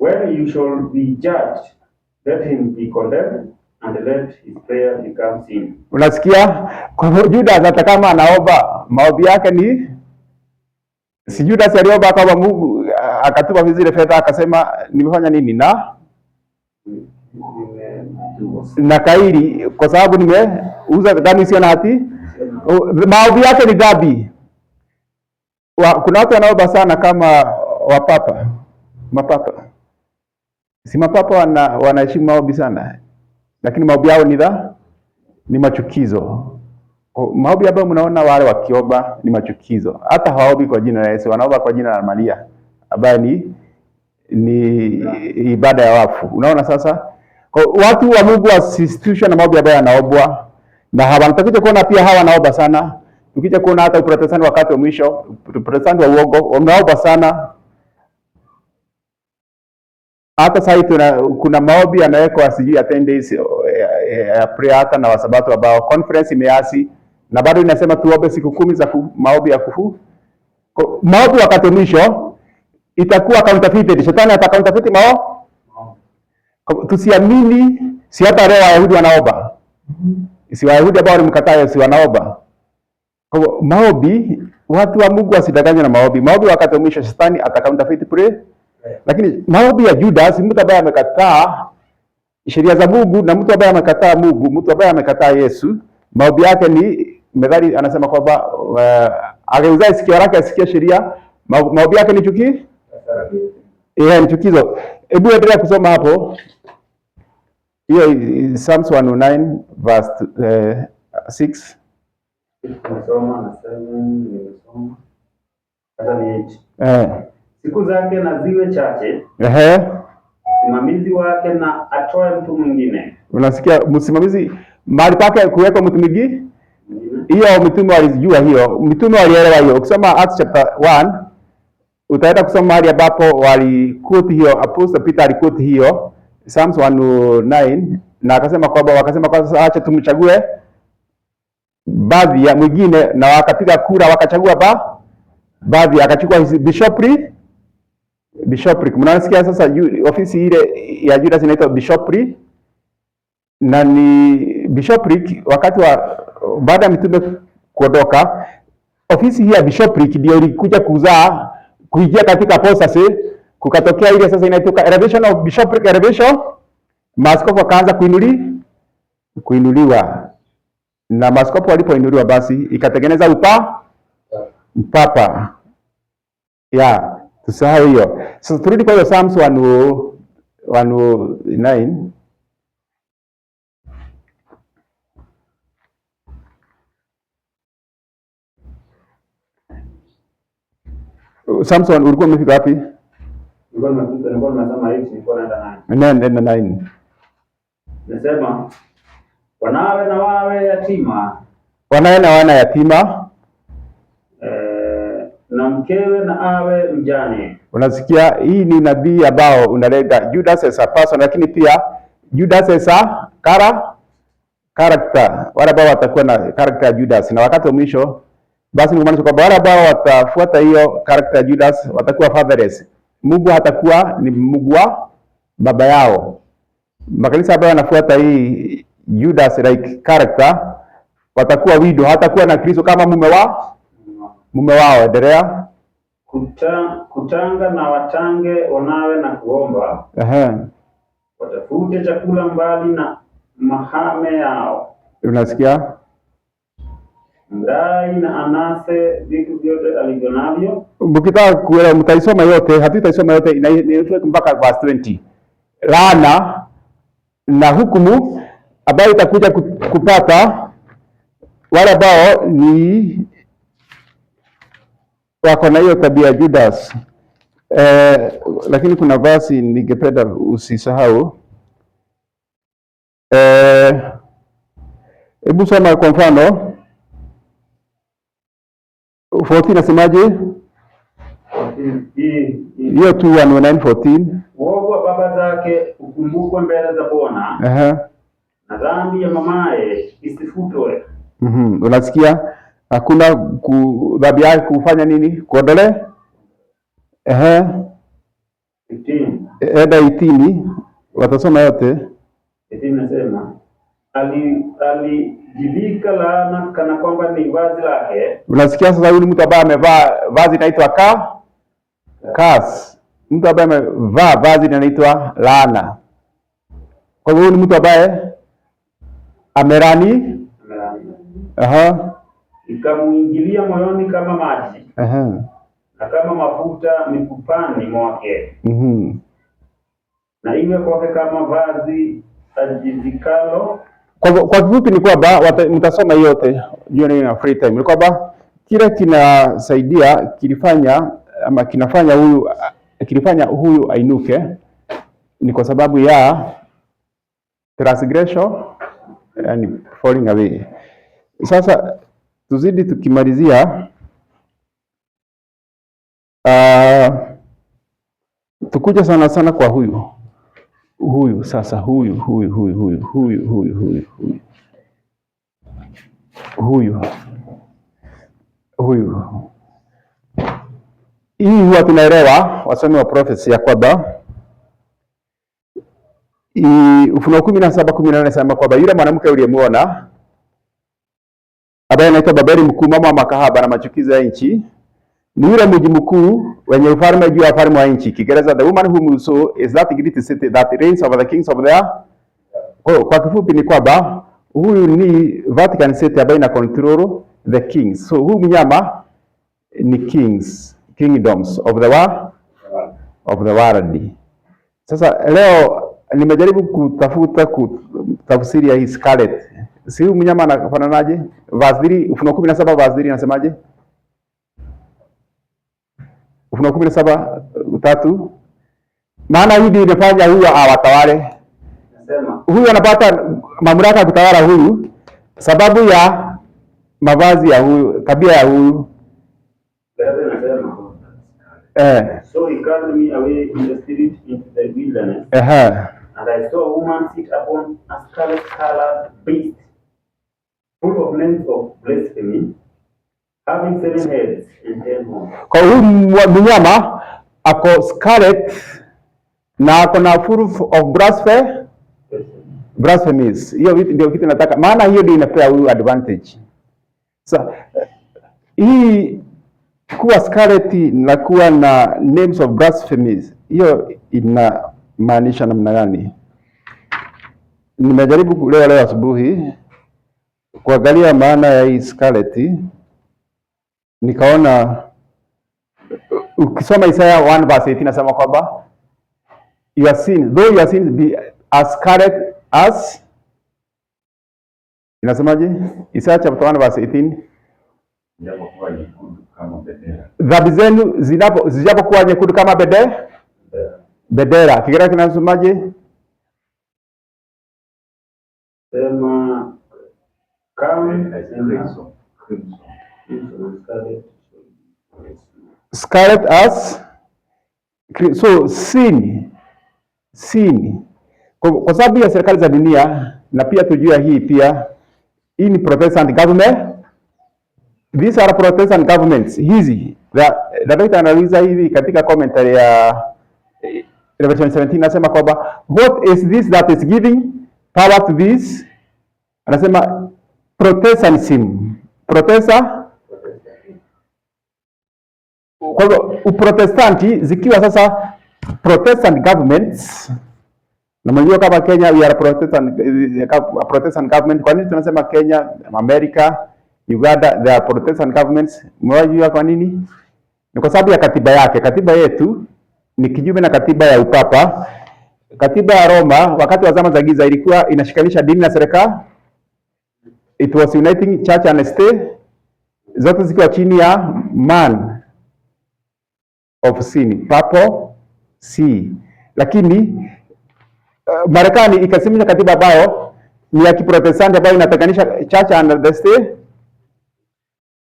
When you shall be judged, let him be condemned, and let his prayer become sin. Unasikia? Kwa hivyo Judas hata kama anaomba, maombi yake ni si Judas aliomba kama Mungu akatupa vizile fedha akasema nimefanya nini na kairi kwa sababu nimeuza damu isiyo na hati. Maombi yake ni dhambi. Kuna watu wanaomba sana kama mapapa. Si mapapa wanaheshimu maombi sana, lakini maombi yao ni machukizo. Maombi ambayo mnaona wale wakiomba ni machukizo. Hata hawaombi kwa jina la Yesu, wanaomba kwa jina la Maria ambaye ni ibada ya wafu. Unaona sasa? Kwa watu wa Mungu wasisitishwe na maombi ambayo yanaombwa na hawa. Nitakuja kuona pia hawa wanaomba sana. Tukija kuona hata Uprotestanti wakati wa mwisho, Uprotestanti wa uongo wanaomba sana. Hata sasa kuna maombi yanawekwa sijui ya 10 days ya prayer hata na wasabato ambao conference imeasi na bado inasema tuombe siku 10 za maombi ya kufu. Maombi wakati wa mwisho itakuwa counterfeited. Shetani ata counterfeit maombi. Tusiamini si hata leo Wayahudi wanaomba. Si Wayahudi ambao walimkataa Yesu wanaomba. Kwa maombi, watu wa Mungu wasidanganywe na maombi. Maombi wakati wa mwisho shetani ata counterfeit prayer. Lakini maombi ya Judas, mtu ambaye amekataa sheria za Mungu na mtu ambaye amekataa Mungu, mtu ambaye amekataa Yesu, maombi yake ni Methali anasema kwamba ageuzaye sikio lake asikie sheria, maombi yake ni chuki. Ni chukizo. Hebu endelea kusoma hapo. Hiyo Psalms 109 verse 6. Nimesoma na 7 nimesoma. Hata ni 8. Siku zake na ziwe chache. Msimamizi wake na atoe mtu mwingine. Unasikia, msimamizi mahali pake kuweka mtu mwingine. Hiyo mitume walijua hiyo. Mitume walielewa hiyo. Ukisoma Acts chapter 1 utaenda kusoma mahali ambapo waliquote hiyo, Apostle Peter aliquote hiyo Psalms 109 na akasema kwamba sasa acha tumchague baadhi ya mwingine, na wakapiga kura wakachagua baadhi, akachukua bishopric. Mnasikia sasa ofisi ile ya Judas inaitwa bishopric, na ni bishopric wakati wa baada ya mitume kuondoka, ofisi hii ya bishopric ndio ilikuja kuingia katika apostasy, kukatokea ile sasa inaitwa elevation of bishopric elevation. Maaskofu wakaanza kuinuliwa, na maaskofu walipoinuliwa basi ikatengeneza upapa. Tusahau hiyo. Sasa turudi kwa hiyo Psalms 109. Psalms 1 ulikuwa umefika wapi? Nilikuwa nasema hivi, nilikuwa naenda 9. Nasema wanawe na wawe yatima. Wanawe na wana yatima. Na mkewe na awe mjane. Unasikia, hii ni nabii ambao unalenga Judas as a person, lakini pia Judas as a character. Wale ambao watakuwa na character ya Judas, na wakati wa mwisho Basi ni kumaanisha kwamba wale ambao watafuata hiyo character ya Judas watakuwa fatherless. Mungu hatakuwa ni Mungu wa baba yao. Makanisa ambayo wanafuata hii Judas like character watakuwa widow, hatakuwa na Kristo kama mume wao. Endelea. Kutanga na watange wanawe na kuomba. Watafute chakula mbali na mahame yao. Unasikia? Mdai na anase vitu vyote alivyonavyo. Mkitaka kuelewa mtaisoma yote, hatutaisoma yote, inaifika mpaka verse 20. Laana na hukumu ambayo itakuja kupata wale ambao ni wako na hiyo tabia Judas. Lakini kuna verse ningependa usisahau. Hebu soma kwa mfano 14 nasemaje? Hiyo 2:9-14. Uovu wa baba zake ukumbukwe mbele za Bwana. Na dhambi ya mamaye isifutwe. Unasikia? Hakuna dhambi yake kufanya nini? Kuondole? 18 watasoma yote. 18 nasema alijivika laana kana kwamba ni vazi lake. Unasikia? Sasa huyu mtu ambaye amevaa vazi inaitwa curse. Mtu ambaye amevaa vazi inaitwa laana. Kwa hivyo huyu ni mtu ambaye amerani. Ikamuingilia moyoni kama maji. Na kama mafuta mifupani mwake. Na iwe kwake kama vazi ajivikalo. Kwa kifupi ni kwamba mtasoma yote jioni na free time. Ni kwamba kile kinasaidia kilifanya huyu ainuke ni kwa sababu ya transgression and falling away. Sasa tuzidi tukimalizia, tukuja sana kwa huyu sasa, huyu hii huwa tunaelewa wasomi wa prophecy ya kwamba Ufunuo 17:18 nasema kwamba yule mwanamke uliyemwona ambaye anaitwa Babeli mkuu, mama wa makahaba na machukizo ya nchi, ni yule mji mkuu wenye ufalme juu ya ufalme wa nchi. Kiingereza, the woman whom you saw is that great city that reigns over the kings of the earth. Kwa kifupi ni kwamba huyu ni Vatican City ambayo ina control the kings. So huyu mnyama ni kingdoms of the world. Sasa leo nimejaribu kutafuta tafsiri ya hii scarlet. Si huyu mnyama anafananaje? Verse 3, Ufunuo 17 verse 3 inasemaje? Ufunuo 17:3. Maana hii ndio inafanya huyu awatawale. Nasema huyu anapata mamlaka ya kutawala huyu sababu ya mavazi ya huyu, tabia ya huyu. So he carried me away in the spirit into the wilderness. And I saw a woman sit upon a scarlet-colored beast, full of names of blasphemy, having 7 heads and 10 horns. Kwa huyu mnyama ako scarlet na ako na full of blasphemies. Hiyo ndio kitu nataka, maana hiyo ndio inapea huyu advantage. So hii kuwa scarlet na kuwa na names of blasphemies, hiyo inamaanisha namna gani? Nimejaribu leo asubuhi kuangalia maana ya hii scarlet, nikaona ukisoma Isaiah 1:18 nasema kwamba your sin, though your sins be as scarlet as, inasemaje? Isaiah chapter 1:18, dhambi zenu zijapokuwa nyekundu kama bendera. Kiingereza kinasemaje? Sema scarlet as, so sin kwa sababu ya serikali za dunia, na pia tujua hii ni Protestant government these are Protestant governments. Hizi Dr. anauliza hivi katika commentary ya Revelation 17, nasema kwamba what is this that is giving power to this? Anasema Protestantism. Kwa hivyo Uprotestanti zikiwa sasa Protestant governments, na mnajua kama Kenya we are Protestant government. Kwa nini tunasema Kenya, America, Uganda they are Protestant governments? Mnajua kwa nini? Ni kwa sababu ya katiba yake. Katiba yetu ni kinyume na katiba ya upapa. Katiba ya Roma wakati wa zama za giza ilikuwa inashikanisha dini na serikali. It was uniting church and state, zote zikiwa chini ya man of sin, papo si. Lakini Marekani ikasimamisha katiba ambayo ni ya Kiprotestanti ambayo inatenganisha church and the state,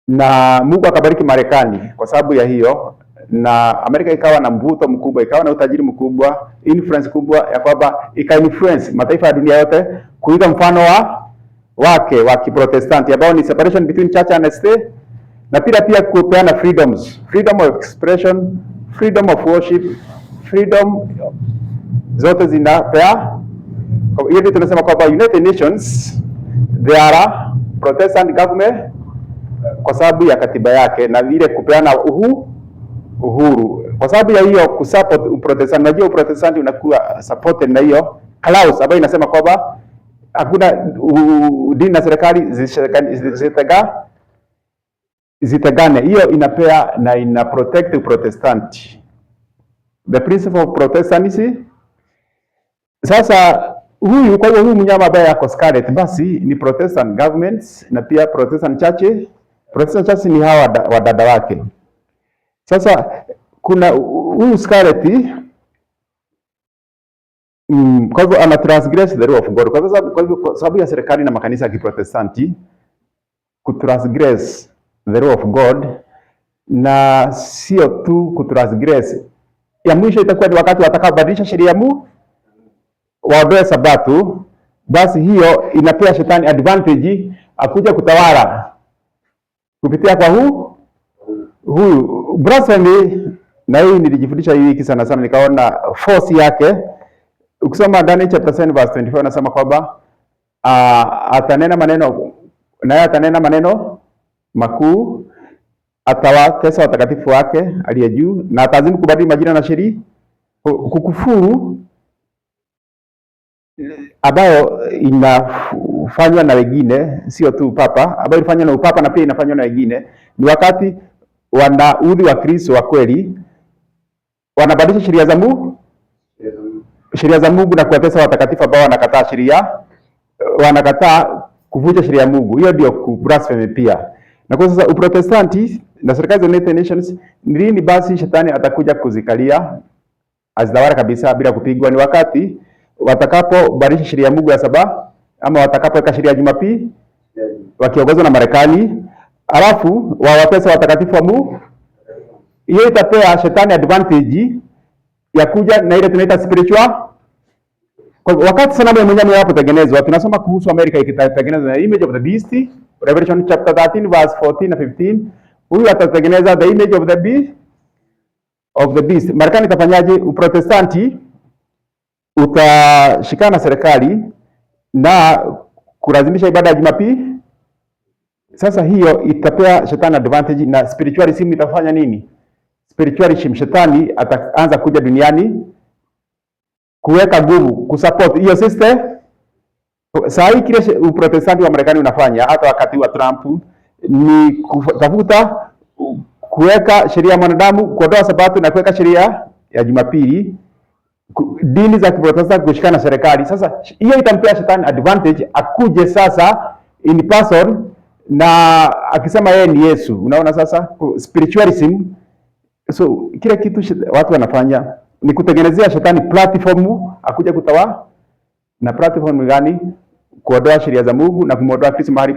na Mungu akabariki Marekani kwa sababu ya hiyo, na Amerika ikawa na mvuto mkubwa, ikawa na utajiri mkubwa, influence kubwa ya kwamba ika-influence mataifa ya dunia yote kuiga mfano wake wa Kiprotestanti ambao ni separation between church and state, na pia kupeana freedoms, freedom of expression, freedom of worship, freedom zote zinapea. Hiyo ndio tunasema kwamba United Nations they are Protestant government kwa sababu ya katiba yake na vile kupeana uhuru. Kwa sababu ya hiyo kusupport Uprotestanti, najua Uprotestanti unakuwa supported na hiyo clause ambayo inasema kwamba hakuna dini na serikali zitegane. Hiyo inapea na ina protect Uprotestanti, the principle of Protestantism. Sasa kwa hiyo huyu mnyama ambaye yako Scarlet basi ni Protestant governments na pia Protestant churches. Protestant churches ni hawa wadada wake. Sasa kuna huyu Scarlet kwa hivyo ana transgress the law of God. Kwa sababu ya serikali na makanisa ya Kiprotestanti kutransgress the law of God, na sio tu kutransgress, ya mwisho itakuwa ni wakati watakabadilisha sheria ya Mungu waondoe Sabato, basi hiyo inapea shetani advantage akuja kutawala kupitia kwa huyu blasphemy. Na hii nilijifundisha hii wiki sana, nikaona force yake. Ukisoma Daniel chapter 7 verse 24 nasema kwamba atanena maneno makuu, atawatesa watakatifu wake aliye juu, na atazimu kubadili majina na sheria, kukufuru ambayo inafanywa na wengine, sio tu papa, ambayo inafanywa na upapa na pia inafanywa na wengine. Ni wakati wanaudhi wa Kristo wa kweli wanabadilisha sheria za Mungu na kuwatesa watakatifu ambao wanakataa sheria, wanakataa kuvunja sheria ya Mungu. Hiyo ndio blasphemy pia. Na kwa sasa Uprotestanti na serikali za United Nations, ni lini basi shetani atakuja kuzikalia azidawara kabisa bila kupigwa? Ni wakati watakapobadilisha sheria ya Mungu ya Saba, ama watakapoweka sheria ya Jumapili wakiongozwa na Marekani, alafu wawatesa watakatifu wa Mungu. Hiyo itapea shetani advantage ya kuja na ile tunaita spiritual. Kwa wakati sanamu ya mnyama inapotengenezwa, tunasoma kuhusu Amerika ikitengeneza na image of the beast, Revelation chapter 13 verse 14 na 15. Huyu atatengeneza the image of the beast. Marekani itafanyaje? Uprotestanti utashikana na serikali na kulazimisha ibada ya Jumapili. Sasa hiyo itapea shetani advantage, na spiritualism itafanya nini? Spiritualism, shetani ataanza kuja duniani kuweka nguvu kusupport hiyo system. Saa hii kile Uprotestanti wa Marekani unafanya hata wakati wa Trump ni kutafuta kuweka sheria ya mwanadamu, kuondoa Sabato na kuweka sheria ya Jumapili, dini za Kiprotestanti kushikana na serikali. Sasa hiyo itampea shetani advantage akuje sasa in person na akisema yeye ni Yesu. Unaona sasa spiritualism. So kile kitu watu wanafanya ni kutengenezea shetani platform akuja kutawala. Na platform gani? Kuondoa sheria za Mungu na kumwondoa Kristo mahali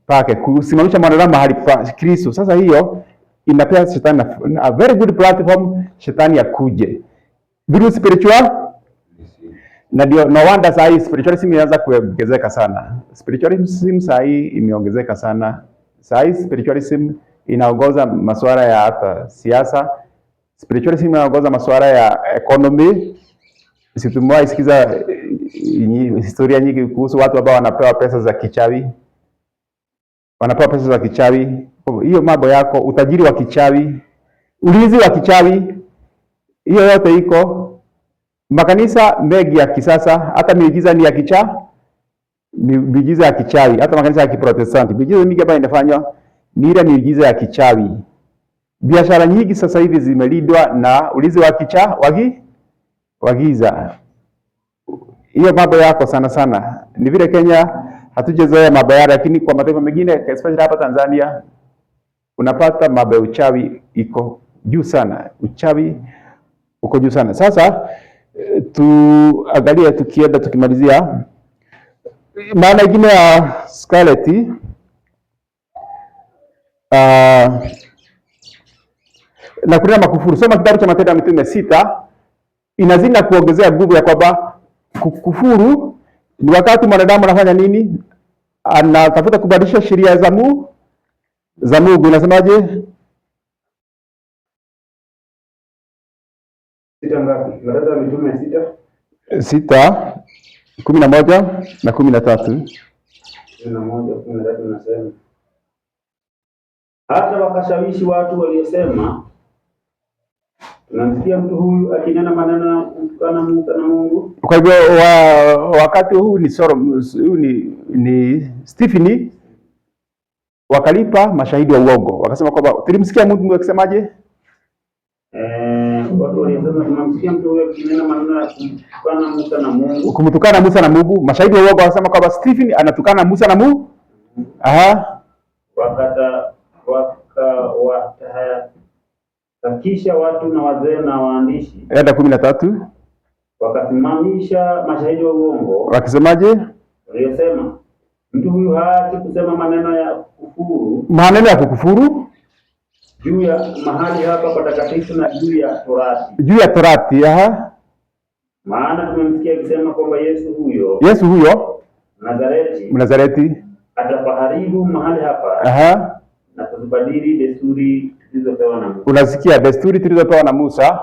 pake, kusimamisha mwanadamu mahali pa Kristo. Sasa hiyo inapea shetani a very good platform shetani akuje through spiritual. Na ndio no wonder saa hii spiritualism imeanza kuongezeka sana. Spiritualism saa hii imeongezeka sana Sasa spiritualism inaongoza masuala ya hata siasa. Spiritualism inaongoza masuala ya economy. Situmwa isikiza historia nyingi kuhusu watu ambao wanapewa pesa za kichawi. Wanapewa pesa za kichawi. Hiyo mambo yako, utajiri wa kichawi, ulinzi wa kichawi, hiyo yote iko. Makanisa mengi ya kisasa, hata miujiza ni ya miujiza ya kichawi. Hata makanisa ya Kiprotestanti, miujiza mingi ambayo inafanywa ni ile miujiza ya kichawi. Biashara nyingi sasa hivi zimelindwa na ulinzi wa giza. Hiyo mambo yako sana sana. Ni vile Kenya hatujazoea mambo yale, lakini kwa mataifa mengine especially hapa Tanzania unapata mambo ya uchawi iko juu sana. Uchawi uko juu sana. Sasa tuangalie tukimalizia maana ingine ya Scarlet. Na kuna makufuru. Soma kitabu cha Matendo ya Mitume 6, inazidi kuongezea nguvu ya kwamba kufuru ni wakati mwanadamu anafanya nini? Anatafuta kubadilisha sheria za Mungu. Inasemaje? Matendo ya Mitume 6:11 na 13. 11:13 nasema, hata wakashawishi watu waliosema, tunamsikia mtu huyu akinena maneno ya kumtukana Mungu. Kwa hivyo wakati huu ni Stephen wakalipa mashahidi wa uongo, wakasema kwamba tulimsikia Mungu akisemaje? Watu walisema tunamsikia mtu huyu akinena maneno ya kumtukana Musa na Mungu. Kumtukana Musa na Mungu. Mashahidi wa uongo wakasema kwamba Stephen anatukana Musa na Mungu. Wakisha watu na wazee na waandishi. 13. Wakasimamisha mashahidi wa uongo. Wakisemaje? Walisema mtu huyu haachi kusema maneno ya kukufuru. Maneno ya kukufuru juu ya mahali hapa patakatifu na juu ya Torati. Maana tumemsikia akisema kwamba Yesu huyo Mnazareti atapaharibu mahali hapa na kuzibadili desturi tulizopewa na Musa. Unasikia desturi tulizopewa na Musa.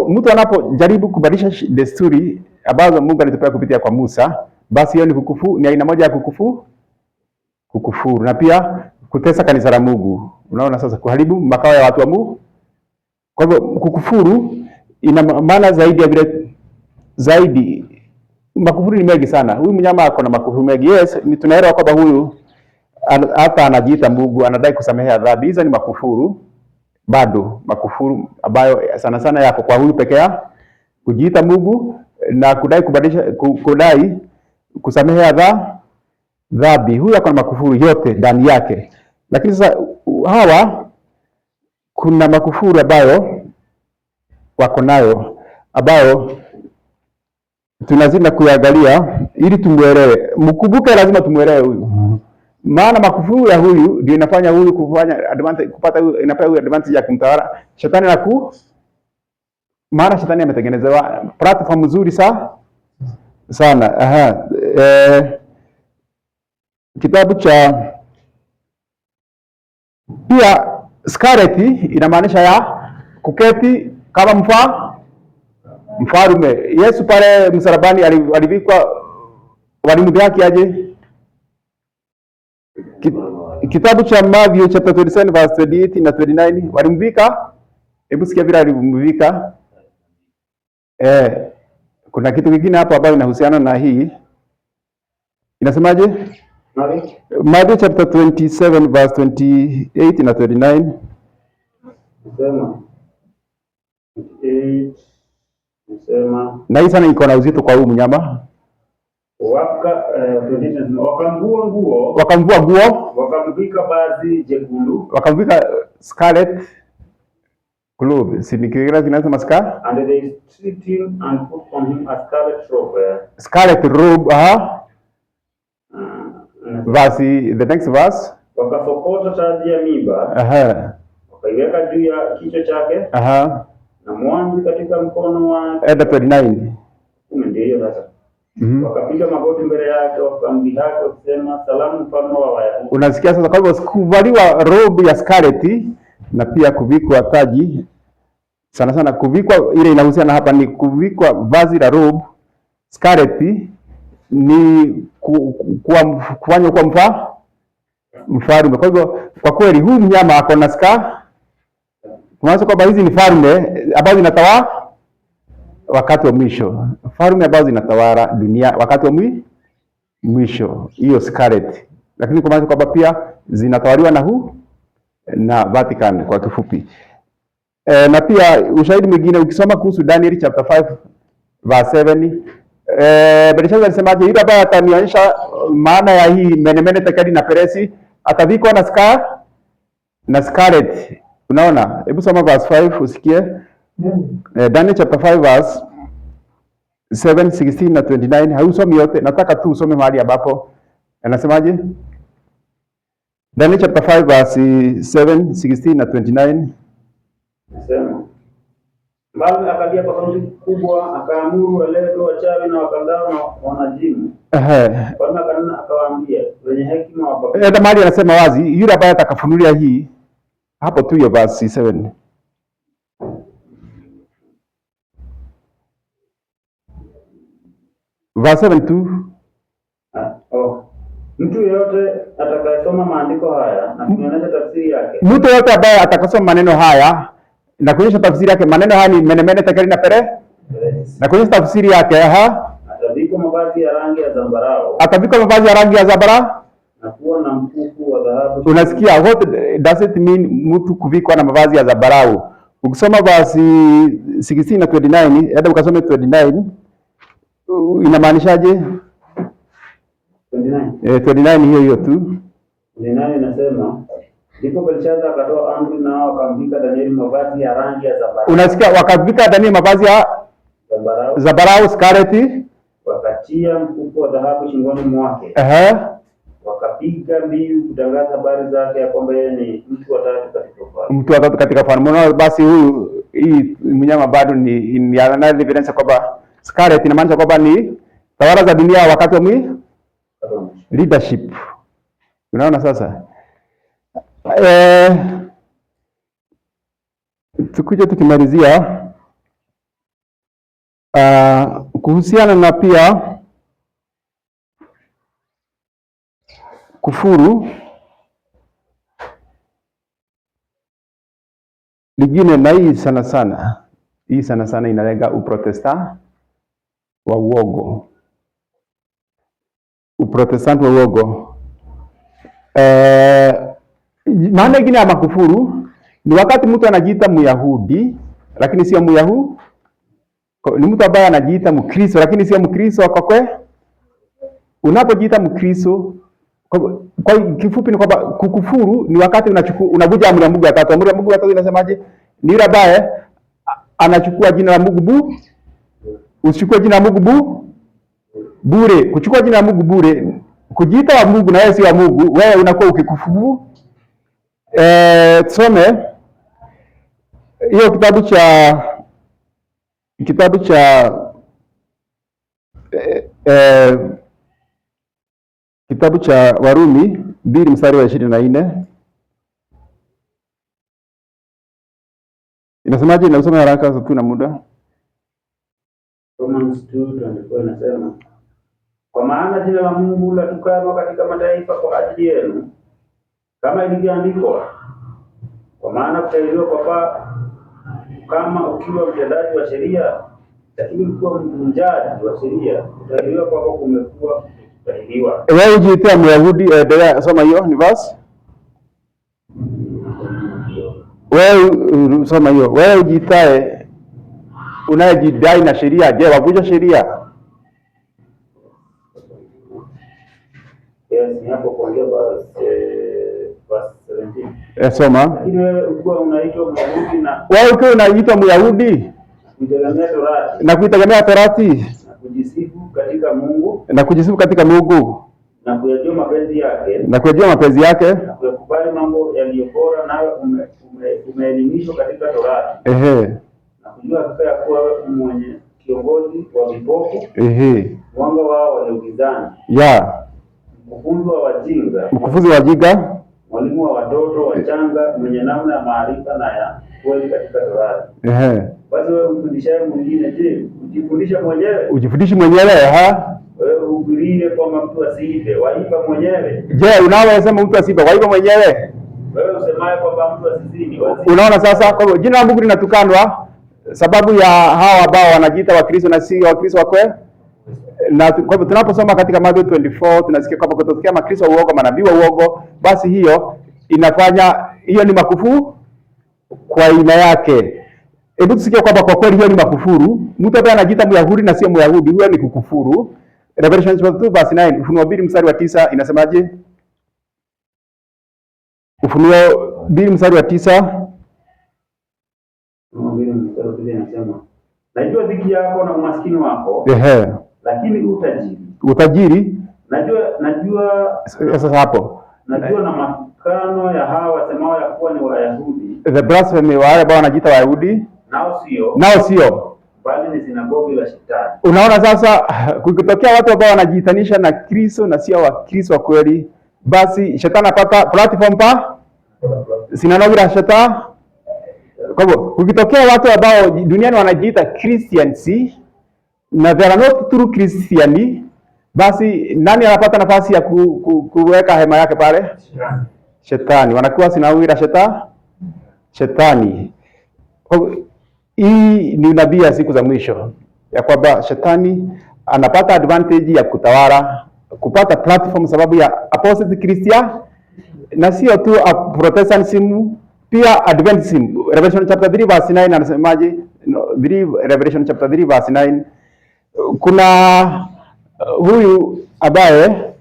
Mtu anapojaribu kubadilisha desturi ambazo Mungu alitupea kupitia kwa Musa, basi hiyo ni kukufuru, ni aina moja ya kukufuru na pia kutesa kanisa la Mungu. Unaona sasa, kuharibu makao ya watu wa Mungu. Kwa hivyo kukufuru ina maana zaidi. Makufuru ni mengi sana. Huyu mnyama ako na makufuru mengi. Yes, ni tunaelewa kwamba huyu hata anajiita Mungu, anadai kusamehea dhambi. Hizo ni makufuru. Bado makufuru ambayo sana sana yako kwa huyu pekee, kujiita Mungu na kudai kusamehea dhambi. Huyu ako na makufuru yote ndani yake. Lakini sasa hawa kuna makufuru ambayo wako nayo, ambayo tunazidi kuangalia ili tumuelewe. Mkumbuke, lazima tumuelewe huyu. Maana makufuru ya huyu ndio inafanya huyu kufanya advantage, inapea huyu advantage ya kumtawala shetani maana shetani ametengenezewa platform nzuri sana. Kitabu cha pia Scarlet inamaanisha ya kuketi kama mfalme. Yesu pale msalabani alivikwa, walimdhihaki aje? Kitabu cha Matthew chapter 27 verse 28 na 29 walimvika. Hebu sikia vile walimvika. Kuna kitu kingine hapo ambayo inahusiana na hii. Inasemaje? Matthew chapter 27 verse 28 na 29. Na hii sana iko na uzito kwa huyu mnyama. Wakamvua nguo, wakamvika vazi jekundu, wakamvika scarlet cloth. Si ni Kiingereza kinasema scar? And they stripped him and put on him a scarlet robe. Scarlet robe, Verse, the next verse. Wakasokota taji ya miba, wakaiweka juu ya kichwa chake, na mwanzi katika mkono wake. 39. Ndio sasa. Wakapiga magoti mbele yake wakamdhihaki wakisema, salamu mfalme wa Wayahudi. Unasikia sasa? Kwa hivyo kuvaliwa robe ya scarlet na pia kuvikwa taji, sana sana kuvikwa, ile inahusiana hapa ni kuvikwa vazi la robe scarlet, ni kufanywa kwa mfalme. Kwa hivyo kwa kweli huyu mnyama ako na scar, kumaanisha kwamba hizi ni falme ambazo zinatawala wakati wa mwisho, falme ambazo zinatawala dunia wakati wa mwisho, hiyo scarlet. Lakini kumaanisha kwamba pia zinatawaliwa na Vatican kwa kifupi. Na pia ushahidi mwingine ukisoma kuhusu Daniel chapter 5 verse 7, Belshaza alisemaje? Yule ambaye atanionyesha maana ya hii menemene, tekeli na peresi atavikwa na scarlet. Unaona? Hebu soma verse 5 usikie. Daniel chapter 5 verse 7, 16 na 29. Hausomi yote, nataka tu usome mahali ambapo anasemaje? Daniel chapter 5 verse 7, 16 na 29. Nasema, mfalme akalia kwa sauti kubwa, akaamuru waletwe wachawi na wakandao na wanajimu. Mfalme akawaambia, wenye hekima wapate. Hata mahali anasema wazi, yule ambaye atakafunulia hii hapo tu hiyo verse 7. Verse 7 tu. Mtu yeyote atakayesoma maandiko haya na kunionyesha tafsiri yake. Mtu yeyote ambaye atakasoma maneno haya na kuonyesha tafsiri yake, maneno haya ni menemene, tekeli na pere. Na kuonyesha tafsiri yake, atavikwa mavazi ya rangi ya zambarau. Atavikwa mavazi ya rangi ya zambarau na kuwa na mkufu wa dhahabu. Unasikia, what does it mean mtu kuvikwa na mavazi ya zambarau? Ukisoma verse 16 na 29, hata ukasome 29, inamaanishaje? 29 hiyo tu. 29 inasema, ndipo Belshaza akatoa amri na wakamvika Danieli mavazi ya rangi ya zambarau. Unasikia, wakavika Danieli mavazi ya zambarau scarlet, wakatia mkufu wa dhahabu shingoni mwake. Wakapiga mbiu kutangaza habari zake ya kwamba yeye ni mtu wa tatu katika ufalme. Basi huyu hii mnyama bado ni another evidence kwamba scarlet inamaanisha kwamba ni tawala za dunia wakati wa leadership. Unaona sasa? Tukuje tukimalizia kuhusiana na pia kufuru lingine, na hii sana sana inalenga uprotesta wa uogo. Uprotestanti wa uogo. Maana ingine ya makufuru ni wakati mtu anajiita Myahudi lakini sio Myahudi. Ni mtu ambaye anajiita Mkristo lakini sio Mkristo kwa kweli. Unapojiita Mkristo, kwa kifupi ni kwamba kukufuru ni wakati unavuja amri ya Mungu ya tatu. Amri ya Mungu ya tatu inasemaje? Ni yule ambaye anachukua jina la Mungu usichukue jina la Mungu bure. Kuchukua jina la Mungu bure, kujiita wa Mungu na wewe si wa Mungu, wewe unakuwa ukikufuru. Tusome hiyo kitabu cha Warumi 2 mstari wa 24. Inasemaje? Na usome haraka sasa, tuna muda. Romans 2:24 inasema, kwa maana jina la Mungu latukanwa katika mataifa kwa ajili yenu, kama ilivyoandikwa, kwa maana kutahiriwa kwa kama ukiwa mtendaji wa sheria, lakini ukiwa mvunjaji wa sheria, kutahiriwa kwako kumekuwa kutahiriwa. Wewe ujiita Myahudi, endelea soma hiyo ni verse. Wewe soma hiyo. Wewe ujiitae unayejidai na sheria, je, wavunja sheria? Yes, ni hapo kuongea verse 17. Soma. Lakini wewe ukiwa unaitwa Myahudi wewe ukiwa unaitwa Myahudi kuitegemea Torati na kuitegemea Torati na kujisifu katika Mungu na kuyajua mapenzi yake na kuyakubali mambo yaliyo bora, nawe umeelimishwa katika Torati na kujua hakika ya kuwa wewe mwenye kiongozi wa vipofu, mwanga wao walio gizani, mkufunzi wa wajinga, mwalimu wa watoto wachanga, mwenye namna ya maarifa na ya kweli katika Torati. Basi wewe mfundishaye mwingine, je, ujifundishe mwenyewe? Ujifundishe mwenyewe, Wewe uhubirie kwamba mtu asiibe, waiba mwenyewe? Je, unaosema mtu asiibe, waiba mwenyewe? Wewe usemaye kwamba mtu asizini, unaona sasa, kwa hivyo jina la Mungu linatukanwa sababu ya hawa ambao wanajiita Wakristo na si Wakristo wakwe. Na kwa hivyo tunaposoma katika Mathayo 24 tunasikia kwamba kutokea makristo wa uongo, manabii wa uongo, basi hiyo inafanya, hiyo ni makufuru kwa aina yake. Hebu tusikie kwamba kwa kweli hiyo ni makufuru. Mtu ambaye anajiita Myahudi na sio Myahudi, huyo ni kukufuru. Revelation 2 verse 9, Ufunuo 2 mstari wa 9 inasemaje? Ufunuo 2 mstari wa 9. Ufunuo 2 mstari wa 9 inasema, najua dhiki yako na umaskini wako. Lakini utajiri. Najua sasa hapo. Najua na makano ya hawa wasemao ya kuwa ni Wayahudi. The blasphemy wale ambao wanajiita Wayahudi. Nao sio. Bali ni sinagogi la Shetani. Unaona sasa, kukitokea watu ambao wanajiitanisha na Kristo na sio Wakristo wa kweli, basi Shetani apata platform sinagogi la Shetani. Kwa hivyo kukitokea watu ambao duniani wanajiita Christians na they are not true Christian, basi nani anapata nafasi ya kuweka hema yake pale? Shetani. Wanakuwa sinagogi la Shetani. Hii ni unabii ya siku za mwisho ya kwamba Shetani anapata advantage ya kutawala, kupata platform sababu ya apostate Christian, na sio tu Protestantism, pia Adventism. Revelation chapter 3 verse 9 anasemaje? Revelation chapter 3 verse 9, kuna huyu ambaye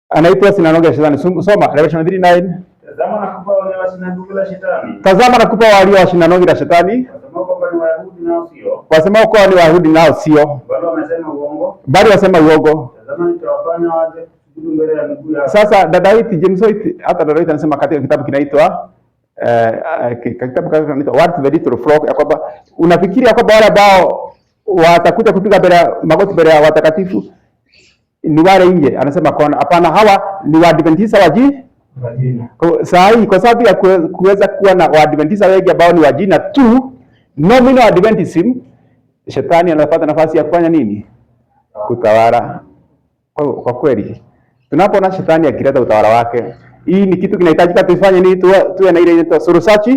anaitwa sinagogi la Shetani. Soma Revelation 3:9. Tazama nakupa wale wa sinagogi la Shetani. Tazama nakupa wale wa sinagogi la Shetani. Wasemao kuwa ni Wayahudi nao sio. Bali wasema uongo. Tazama nitawafanya waje kusujudu mbele ya miguu yako. Sasa dada White, James White, hata dada White anasema katika kitabu kinaitwa What the Little Flock, ya kwamba unafikiria kwamba wale ambao watakuja kupiga magoti mbele ya watakatifu ni wale nje. Anasema hapana, hawa ni Waadventista saa hii, kwa sababu ya kuweza kuwa na Waadventista wengi ambao ni wajina tu, nominal Adventism, Shetani anapata nafasi ya kufanya nini? Kutawala. Kwa kweli tunapoona Shetani akileta utawala wake, hii ni kitu kinahitajika tufanye nini? Tuwe na ile inaitwa research.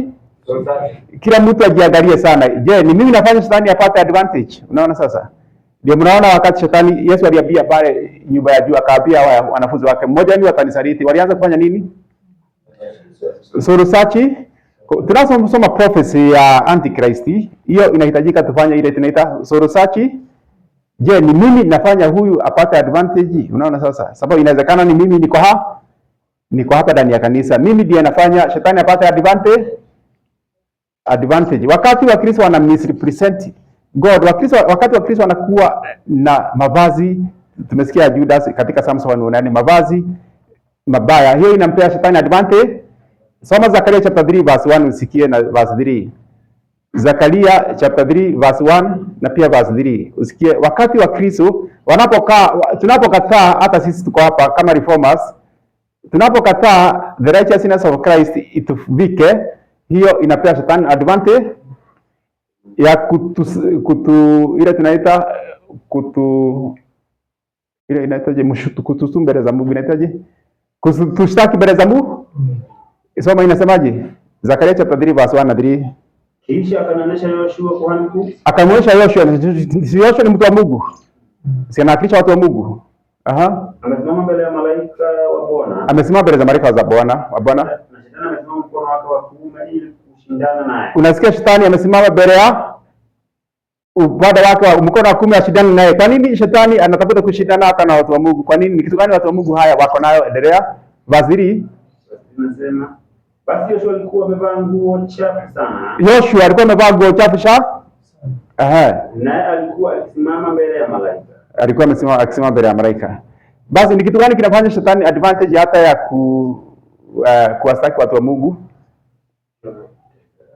Kila mtu ajiangalie sana. Je, ni mimi nafanya Shetani apate advantage? Unaona sasa? Ndio mnaona wakati Shetani, Yesu aliambia pale nyumba ya juu, akaambia wanafunzi wake, mmoja ni watanisaliti. Walianza kufanya nini? Research. Tunasoma prophecy ya Antichrist, hiyo inahitajika tufanye ile tunaita research. Je, ni mimi nafanya huyu apate advantage? Unaona sasa? Sababu inawezekana ni mimi niko hapa ndani ya kanisa, mimi ndiye nafanya Shetani apate advantage. Wakati wa Kristo wana misrepresent God, wakati wa Kristo wanakuwa na mavazi, tumesikia Judas katika Psalms 1:9, mavazi mabaya, hiyo inampea Shetani advantage. Soma Zakaria chapter 3 verse 1 usikie na verse 3. Zakaria chapter 3 verse 1 na pia verse 3 usikie. Wakati wa Kristo tunapokataa, hata sisi tuko hapa kama reformers, tunapokataa the righteousness of Christ ituvike, hiyo inapea Shetani advantage ya ile tunaita ile inaitaje kutusu mbele za Mungu, inaitaje kutushtaki mbele za Mungu. Soma inasemaje? Zakaria chapter 3 verse 1 na 3. Kisha akamwonyesha Yoshua kuhani mkuu. Akamwonyesha Yoshua, Yoshua ni mtu wa Mungu. Si anawakilisha watu wa Mungu. Amesimama mbele ya malaika wa Bwana. Amesimama mbele za malaika wa Bwana. Na Shetani amesimama mkono wake wa kuume ili kushindana naye. Unasikia Shetani amesimama mbele ya upande wake wa mkono wa kuume ashindane naye. Kwa nini Shetani anatafuta kushindana hata na watu wa Mungu? Kwa nini? Ni kitu gani watu wa Mungu haya wako nayo? Endelea. Vaziri. Tunasema basi Yoshua alikuwa amevaa nguo chafu sana. Yoshua alikuwa amevaa nguo chafu sana. Naye alikuwa akisimama mbele ya malaika. Alikuwa akisimama mbele ya malaika. Basi ni kitu gani kinafanya Shetani advantage hata ya kuwastaki watu wa Mungu?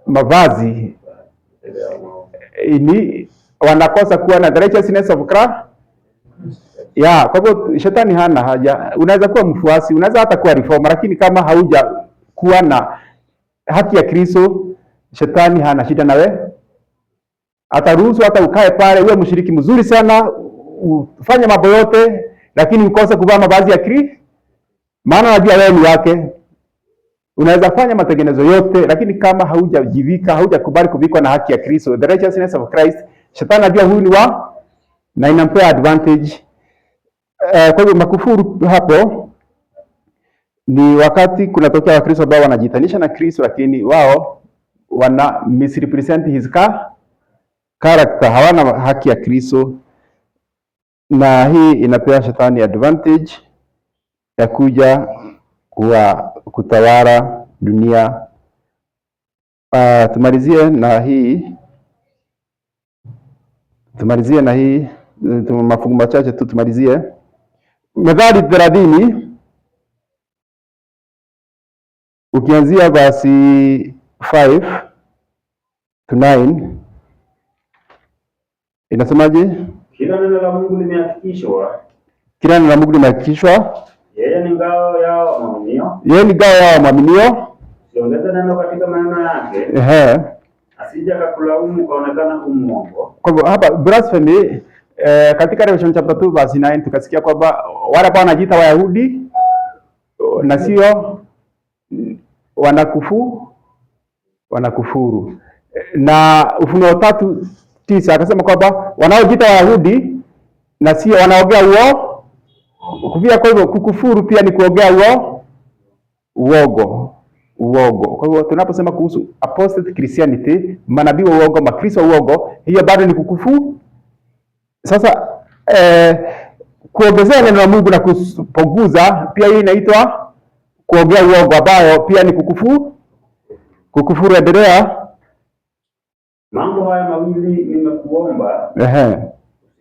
Mavazi. Ni wanakosa kuwa na the righteousness of Christ. Yeah, kwa hivyo shetani hana haja. Unaweza kuwa mfuasi, unaweza hata kuwa reformer, lakini kama hauja kuwa na haki ya Kristo, shetani hana shida nawe. Ataruhusu hata ukae pale, uwe mshiriki mzuri sana, ufanye mambo yote, lakini ukose kuvaa mavazi ya Kristo. Maana najua wewe ni wake. Unaweza fanya matengenezo yote, lakini kama haujajivika, haujakubali kuvikwa na haki ya Kristo, the righteousness of Christ, shetani anajua huyu ni wa na inampea advantage. Kwa hivyo makufuru hapo ni wakati kunatokea Wakristo ambao wanajitanisha na Kristo, lakini wao wana misrepresent his character, hawana haki ya Kristo, na hii inapea shetani advantage ya kuja kutawala dunia. Tumalizie na hii mafungu machache tu tumalizie. Methali 30 ukianzia verse 5 to 9 inasemaje? Kila neno la Mungu limehakikishwa. Kila neno la Mungu limehakikishwa. Yeye ni ngao yao waaminio. Yeye ni ngao yao waaminio. Siongeze neno katika maneno yake. Asije akakulaumu kaonekana muongo. Kwa hivyo hapa blasphemy katika Revelation chapter 2 verse 9 tukasikia kwamba wale ambao wanajiita Wayahudi na sio wanakufuru. Na Ufunuo 3:9 akasema kwamba wanaojiita Wayahudi na sio wanaongea kufia. Kwa hivyo kukufuru pia ni kuongea uongo. Kwa hivyo tunaposema kuhusu apostate Christianity, manabii wa uongo, makristo wa uongo, hiyo bado ni kukufuru. Sasa kuongezea neno la Mungu na kupunguza pia hii inaitwa kuongea uongo, ambayo pia ni kukufuru. Endelea. Mambo haya mawili nimekuomba,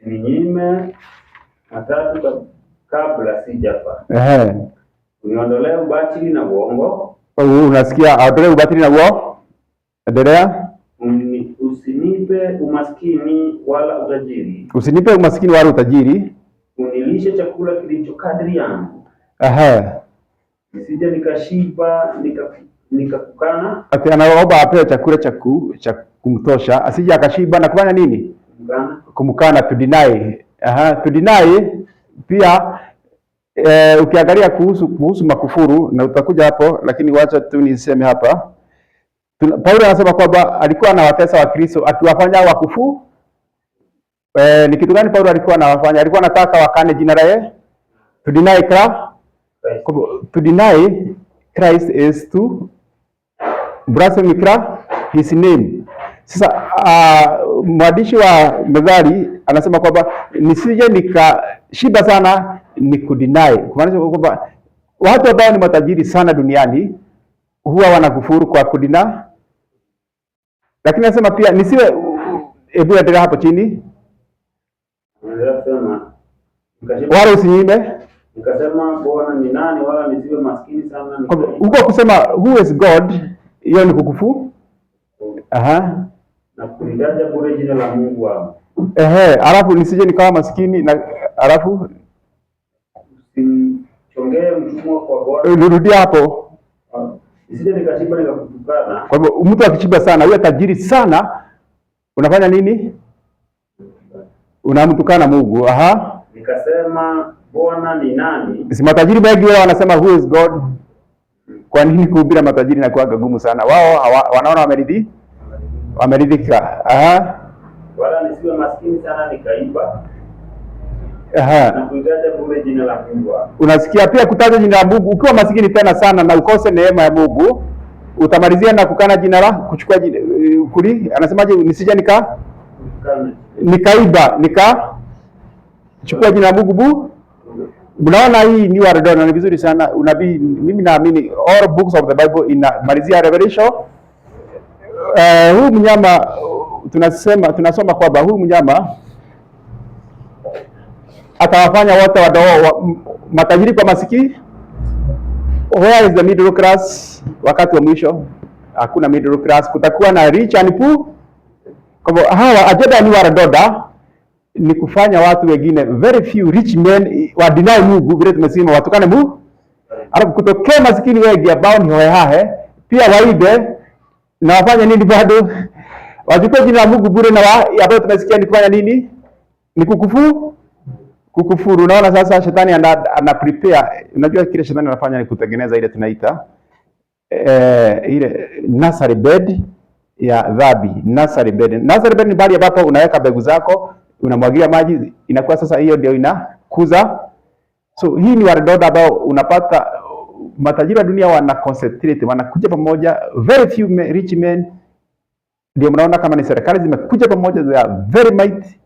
usininyime matatu kabla sijafa. Uniondolee ubatili na uongo. Unasikia, aondolee ubatili na uongo. Endelea. Usinipe umaskini wala utajiri. Usinipe umaskini wala utajiri. Unilishe chakula kilicho kadri yangu. Nisije nikashiba nikakukana. Ati anaomba apewe chakula cha kumtosha, asije akashiba na kufanya nini? Kumkana, to deny. To deny pia ukiangalia kuhusu makufuru, na utakuja hapo, lakini wacha tu niseme hapa. Paulo anasema kwamba alikuwa anawatesa Wakristo akiwafanya wakufuru. Ni kitu gani Paulo alikuwa anawafanya? Alikuwa anataka wakane jina la yeye. To deny Christ. To deny Christ is to blaspheme his name. Sasa mwandishi wa Methali anasema kwamba nisije nikashiba sana ni kudeny. Kumaanisha kwamba watu ambao ni matajiri sana duniani huwa wanakufuru kwa kudeny. Lakini anasema pia nisiwe, hebu endelea hapo chini. Wala usinyime. Nikasema Bwana ni nani wala nisiwe maskini sana. Huko kusema who is God, hiyo ni kukufuru. Na kulitaja bure jina la Mungu wangu. Alafu nisije nikawa maskini na alafu usichongee mtumwa kwa Bwana. Rudia hapo. Nisije nikashiba nikakutukana. Kwa hivyo mtu akishiba sana, huyo tajiri sana, unafanya nini? Unamtukana Mungu. Nikasema Bwana ni nani? Si matajiri wengi wao wanasema who is God. Kwa nini kuhubiri matajiri na kuaga gumu sana? Wao wanaona wameridhika. Wala nisiwe maskini sana nikaiba. Na kuitaja bure jina la Mungu. Unasikia pia kutaja jina la Mungu. Ukiwa maskini tena sana na ukose neema ya Mungu, utamalizia na kukana jina la kuchukua jina anasemaje? Nisije nikaiba chukua jina la Mungu. Unaona hii ni waradona, ni vizuri sana unabii. Mimi naamini all books of the Bible inamalizia Revelation. Huyu mnyama tunasoma kwamba huyu mnyama atawafanya wote matajiri kwa masikini. Where is the middle class? Wakati wa mwisho hakuna middle class, kutakuwa na rich and poor. Kwa hawa ajenda ni wanadoda ni kufanya watu wengine very few rich men wa deny Mungu, vile tumesema watukane Mungu, alafu kutokea masikini wengi ambao ni hohehahe pia waibe na wafanye nini bado wachukue jina la Mungu bure, na ambao tumesikia ni kufanya nini? Ni kukufuru. Unaona sasa shetani ana prepare. Unajua kile shetani anafanya ni kutengeneza ile tunaita ile nursery bed ya dhambi. Nursery bed ni bali ambapo unaweka mbegu zako, unamwagia maji, inakuwa sasa hiyo ndio inakuza. So hii ni wanadoda ambao unapata matajiri wa dunia wana concentrate, wanakuja pamoja, very few rich men. Ndio mnaona kama ni serikali zimekuja pamoja, they are very mighty.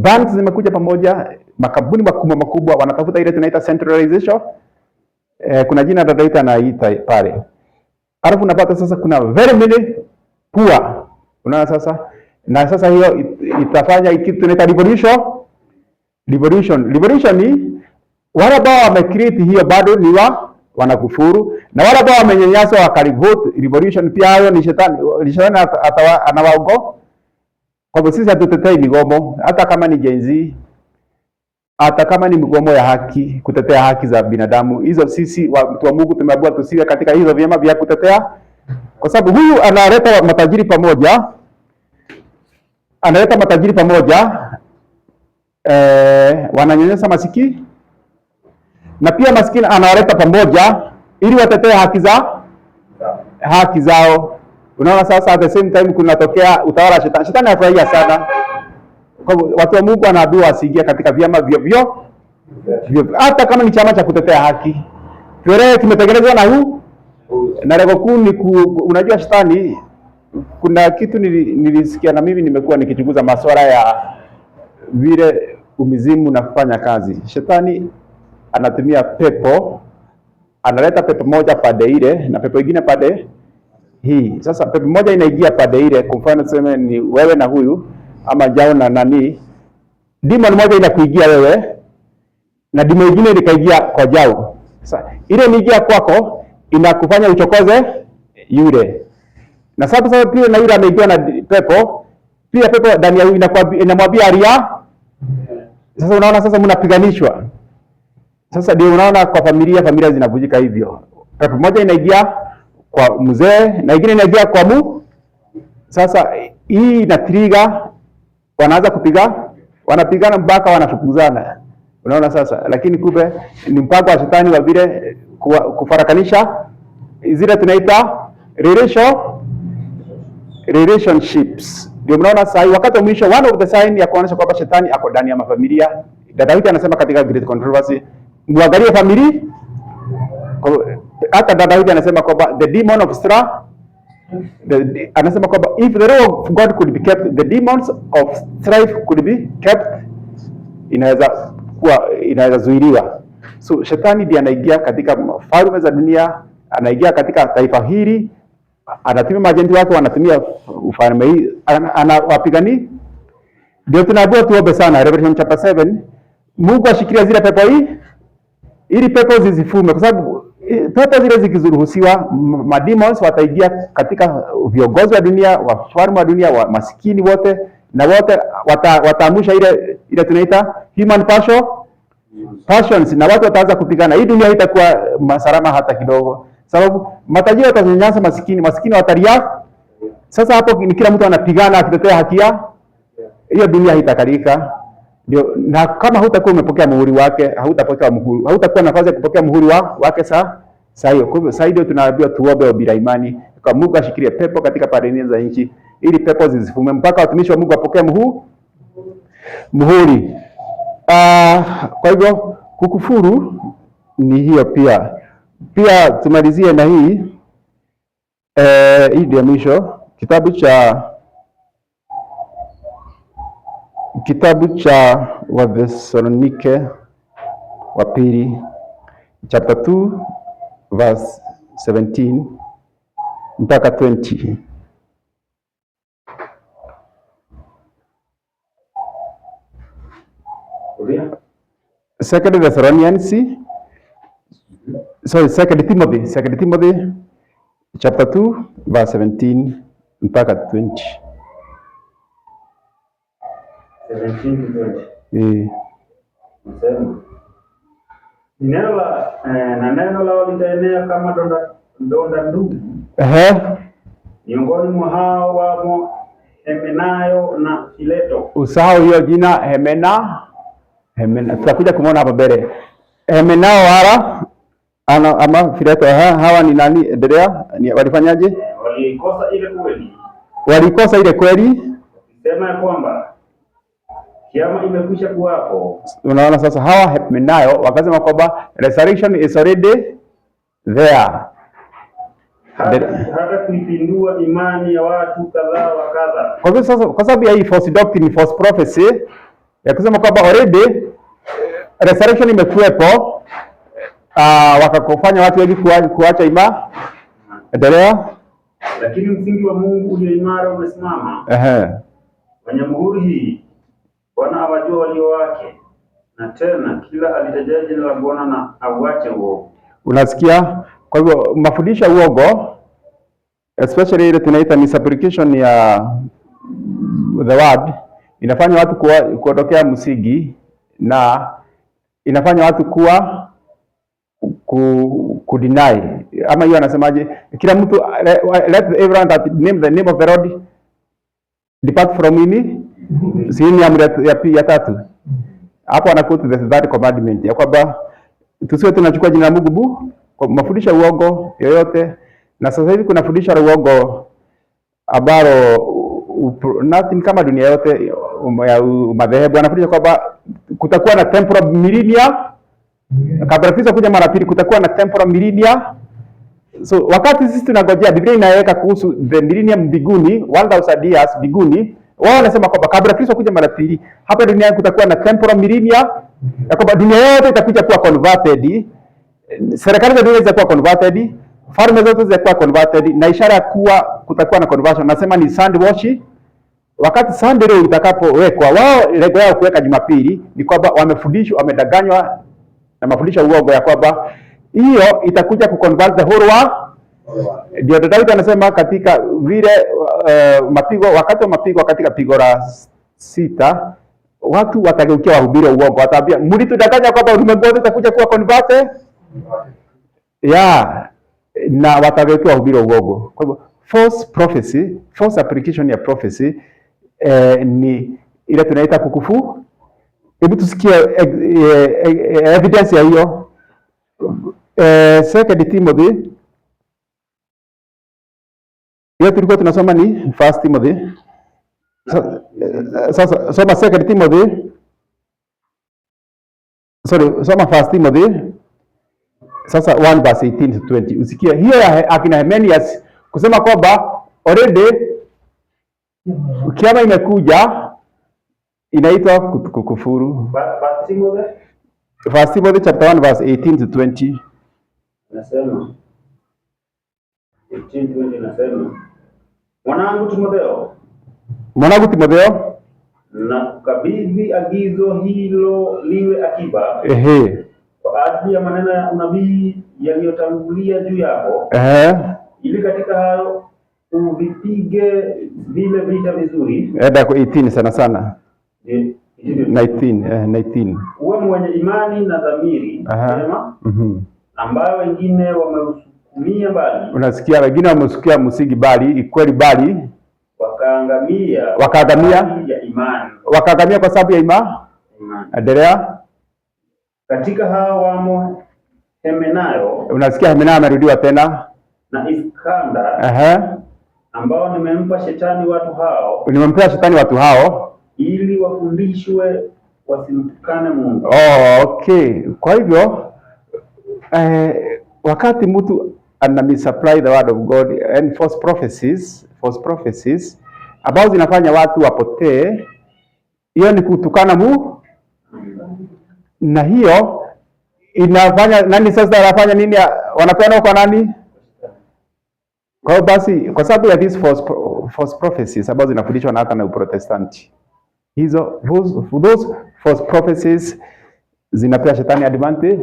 Banks zimekuja pamoja, makampuni makubwa wanatafuta ile tunaita centralization. Kuna jina dadaita anaita pale. Alafu unapata sasa kuna very many poor. Unaona sasa, na sasa hiyo itafanya kitu tunaita revolution ni wale ambao wamecreate hiyo bado ni wanakufuru, na wale ambao wamenyanyaswa wakalivote revolution pia hayo ni shetani anawaongo. Kwa hivyo sisi hatutetei migomo, hata kama ni Gen Z, hata kama ni migomo ya haki, kutetea haki za binadamu. Hizo sisi watu wa Mungu tumeambiwa tusiwe katika hizo vyama vya kutetea, kwa sababu huyu analeta matajiri pamoja, wananyanyasa masikini, na pia maskini anawaleta pamoja ili watetee haki zao. Unaona sasa, at the same time kunatokea utawala shetani. Shetani anafurahia sana. Kwa hivyo watu wa Mungu wanaambiwa wasiingie katika vyama vyovyo, hata kama ni chama cha kutetea haki. Tuelewe kimetengenezwa na lengo kuu ni unajua shetani, kuna kitu nilisikia na mimi nimekuwa nikichunguza masuala ya vile umizimu na kufanya kazi. Shetani anatumia pepo, analeta pepo moja pande ile na pepo nyingine pande hii. Sasa pepo moja inaingia pande ile, kwa mfano tuseme ni wewe na huyu ama Jao na nani, demon moja inakuingia wewe na demon nyingine ikaingia kwa Jao. Sasa ile inaingia kwako inakufanya uchokoze yule, na sasa pia na yule ameingia na pepo, pia pepo ndani ya huyu inamwambia alia. Sasa unaona sasa mnapiganishwa. Sasa ndio unaona kwa familia zinavunjika hivyo. Pepo moja inaingia kwa mzee na nyingine inaingia kwa Sasa hii ina trigger, wanaanza wanapigana mpaka wanafukuzana. Unaona sasa, lakini kumbe ni mpango wa shetani wa vile kufarakanisha zile tunaita relationships. Ndio mnaona sasa wakati wa mwisho, one of the sign ya kuonyesha kwamba shetani ako ndani ya mafamilia. Daudi anasema katika Great Controversy, muangalie familia. Hata Daudi anasema kwamba the demon of strife, anasema kwamba if the law of God could be kept, the demons of strife could be kept. Inaweza zuiliwa. So shetani ndiye anaingia katika falme za dunia, anaingia katika taifa hili, anatumia majenti wake, wanatumia ufalme hii, anawapigani. Ndio tunaambiwa tuombe sana Revelation chapter 7, Mungu ashikilia zile pepo ili pepo zizifume, kwa sababu pepo zile zikizuruhusiwa, mademons wataingia katika viongozi wa dunia, wafalme wa dunia, wa maskini wote, na wote wataamusha ile tunaita human passions, na watu wataanza kupigana. Hii dunia haitakuwa salama hata kidogo, sababu matajiri watanyanyasa maskini watalia. Sasa hapo ni kila mtu anapigana akitetea haki yake, hiyo dunia haitakalika. Ndio, na kama hutakuwa umepokea muhuri wake, hautakuwa nafasi ya kupokea muhuri wake sasa hiyo. Kwa hivyo sasa ndio tunaambiwa tuombe bila imani, kwa Mungu ashikilie pepo katika pande za nchi, ili pepo zizifume mpaka watumishi wa Mungu wapokee muhuri. Kwa hivyo kukufuru ni hiyo pia tumalizie na hii ndio mwisho, kitabu cha Wathesalonike wa pili chapter 2 verse 17 mpaka 20. Second Timothy chapter 2 verse 17 mpaka 20. 17 to 20. Nasema neno lao litaenea kama donda ndugu. Miongoni mwa hao wamo Himenayo na Fileto. Usahau hiyo jina Hemena. Tutakuja kumwona hapa mbele. Himenayo wala ama Fileto, hawa ni nani? Endelea. Walifanyaje? Walikosa ile kweli. Walikosa ile kweli. Sema ya kwamba kiama imekwisha kuwapo. Unaona sasa, hawa Himenayo wakasema kwamba resurrection is already there. Hata kuipindua imani ya watu kadhaa wa kadha. Kwa hivyo sasa, kwa sababu ya hii false doctrine, false prophecy ya kusema kwamba already resurrection imekuwepo, wakakufanya watu wengi kuacha imani. Endelea. Lakini msingi wa Mungu ulio imara umesimama. Kwenye muhuri hii Bwana awajua walio wake, na tena kila alitajaye jina la Bwana na auache uovu. Unasikia? Kwa hivyo mafundisho uogo, especially ile tunaita misapplication ya the word, inafanya watu kuondokea msingi na inafanya watu kuwa kudeny. Ama hiyo anasemaje? Kila mtu let everyone that name the name of the Lord depart from me. Si ni amri ya tatu. Hapo anakuta the third commandment ya kwamba tusiwe tunachukua jina la Mungu kwa mafundisho uongo yoyote. Na sasa hivi kuna fundisho la uongo ambalo nothing kama dunia yote ya madhehebu anafundisha kwamba kutakuwa na temporal millennium. Kabla Kristo kuja mara pili kutakuwa na temporal millennium. So wakati sisi tunangojea, Biblia inaweka kuhusu the millennium mbinguni, 1000 years mbinguni. Wao wanasema kwamba kabla Kristo kuja mara pili hapa duniani kutakuwa na temporal millennium, na kwamba dunia yote itakuja kuwa converted. Serikali za dunia zitakuwa converted, falme zote zitakuwa converted, na ishara ya kuwa kutakuwa na conversion nasema ni Sunday worship. Wakati Sunday leo itakapowekwa, wao lengo yao kuweka Jumapili ni kwamba wamefundishwa, wamedanganywa na mafundisho uongo ya kwamba hiyo itakuja kuconvert the whole world. Ndio Daudi anasema katika vile mapigo, wakati wa mapigo katika pigo la 6 watu watageukia wahubiri uongo, wataambia mlitudanganya kwamba ulimwengu wote utakuja kuwa converted. Na watageukia wahubiri uongo. Kwa hivyo false prophecy, false application ya prophecy ni ile tunaita kukufu. Hebu tusikie evidence ya hiyo. 2 Timothy. Hiyo tulikuwa tunasoma ni 1 Timothy. Sasa soma 2 Timothy. Soma 1 Timothy. Sasa 1 verse 18 to 20. Usikie hiyo ya akina Hymenius kusema kwamba already kiama imekuja, inaitwa kukufuru. 1 Timothy chapter 1 verse 18 to 20. Nasema 18:20 nasema, mwanangu Timotheo, na kukabidhi agizo hilo liwe akiba kwa ajili ya maneno ya unabii yaliyotangulia juu yako, ili katika hayo uvipige vile vita vizuri. Kwa 18 sana 19. Uwe mwenye imani na dhamiri njema, ambayo wengine wameusukumia bali. Unasikia, wengine wamesukia msingi bali, ikweli bali wakaangamia ya imani. Wakaangamia kwa sababu ya imani. Endelea. Katika hao wamo Himenayo. Unasikia Himenayo amerudiwa tena. Na Iskanda. Ambao nimempa shetani watu hao. Ili wafundishwe wasimtukane Mungu. Okay. Kwa hivyo wakati mtu ana misapply the word of God and false prophecies ambao zinafanya watu wapotee, hiyo ni kutukana Mungu. Na hiyo inafanya nani sasa? Wanafanya nini? Wanapeana kwa nani? Kwa hiyo basi, kwa sababu ya these false prophecies ambazo zinafundishwa na hata na Uprotestanti, those false prophecies zinapea shetani advantage,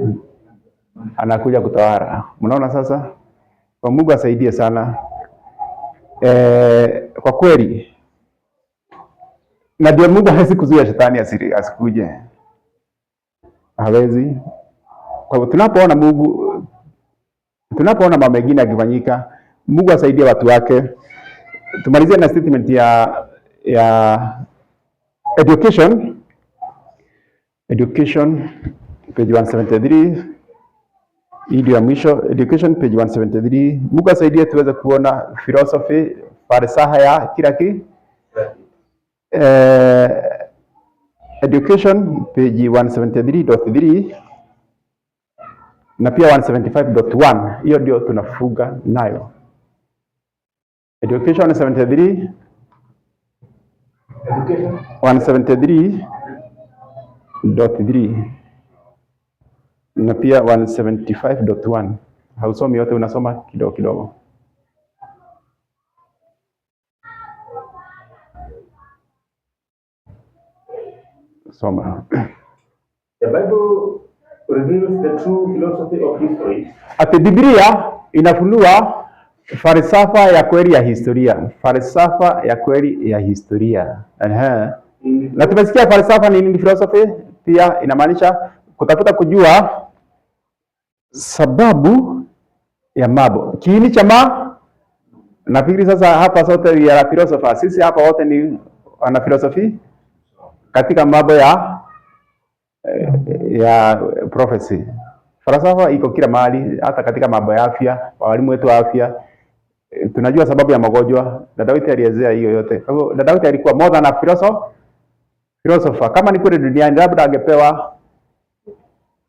anakuja kutawala. Mnaona sasa? Kwa Mungu asaidie sana. Kwa kweli, na ndio Mungu hawezi kuzuia shetani asikuje, hawezi. Kwa hivyo tunapoona mambo mengine yakifanyika, Mungu asaidie watu wake. Tumalizie na statement ya education page 173. Hii ndio mwisho. Education page 173. Mungu asaidie tuweze kuona philosophy, falsafa ya kila kitu. Education page 173.3 na pia 175.1. Hiyo ndio tunafuga nayo. Education 173. Education 173.3 na pia 175.1. Hausomi yote, unasoma kidogo kidogo. Soma. The Bible reveals the true philosophy of history. Ati Biblia inafunua falsafa ya kweli ya historia. Falsafa ya kweli ya historia. Na tumesikia falsafa ni nini? Philosophy pia inamaanisha kutafuta kujua sababu ya mambo, kiini cha mambo. Nafikiri sasa hapa sote ya philosopher, sisi hapa wote ni wana philosophy katika mambo ya prophecy. Falsafa iko kila mahali, hata katika mambo ya afya, walimu wetu wa afya. Tunajua sababu ya magonjwa, na Daudi alielezea hiyo yote. Kwa hivyo Daudi alikuwa more than a philosopher. Kama ni kule duniani labda angepewa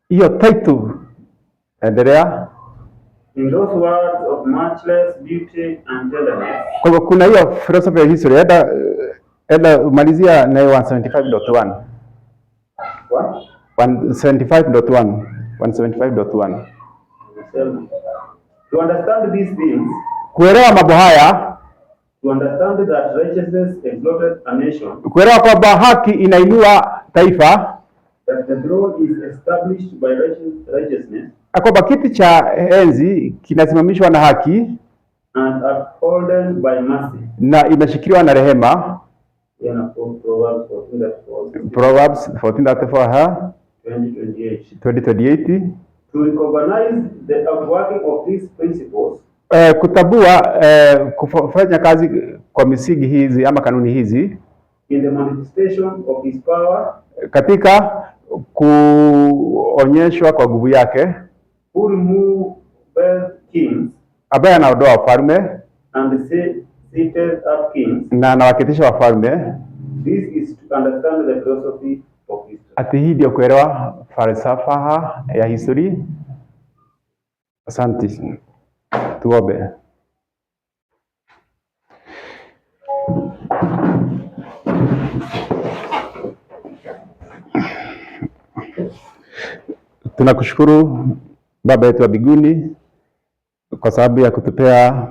hiyo title. Endelea. In those words of matchless beauty and tenderness. Kwa hivyo kuna hiyo philosophy ya history. Eda malizia na 175.1. What? 175.1. 175.1. To understand these things, kuelewa mambo haya, to understand that righteousness exalted a nation, kuelewa kwamba haki inainua taifa, that the throne is established by righteousness, kwamba kiti cha enzi kinasimamishwa na haki and upholden by mercy, na imeshikiliwa na rehema. Proverbs 14:34, 20:28. To recognize the outworking of these principles, kutabua kufanya kazi kwa misingi hizi ama kanuni hizi, in the manifestation of his power, katika kuonyeshwa kwa nguvu yake, who removed kings, ambaye anaondoa wafalme and seated up kings, na anawaketisha wafalme. This is to understand the philosophy of history. Ati hii ndio kuelewa falsafa ya historia. Asante. Tuombe. Tunakushukuru Baba yetu wa mbinguni kwa sababu ya kutupea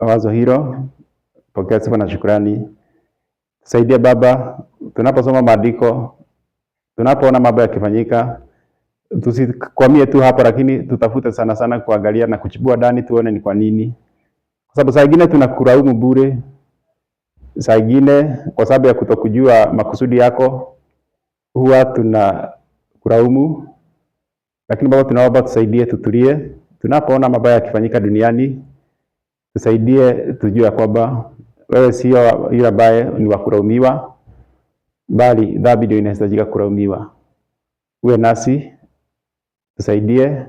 wazo hilo. Pokea sifa na shukrani. Saidia Baba, tunaposoma maandiko, tunapoona mambo yakifanyika, tusikwamie tu hapo, lakini tutafute sana sana kuangalia na kuchibua ndani, tuone ni kwa nini. Kwa sababu saa nyingine tunakulaumu bure, saa nyingine kwa sababu ya kutokujua makusudi yako huwa tunakulaumu. Lakini Baba, tunaomba tusaidie, tutulie. Tunapoona mabaya yakifanyika duniani, tusaidie tujue kwamba wewe sio yule ambaye ni wa kulaumiwa, bali dhambi ndio inahitajika kulaumiwa. Uwe nasi, tusaidie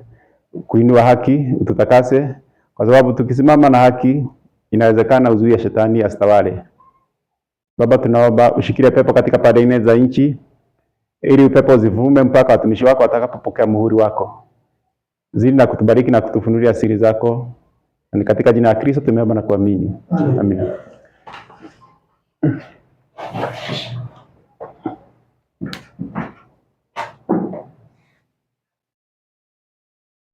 kuinua haki, ututakase, kwa sababu tukisimama na haki inawezekana uzuie shetani asitawale. Baba, tunaomba ushikilie pepo katika pande nne za nchi, ili upepo zivume mpaka watumishi wako watakapopokea muhuri wako. Zidi na kutubariki na kutufunulia siri zako. Ni katika jina la Kristo tumeomba na kuamini. Amen.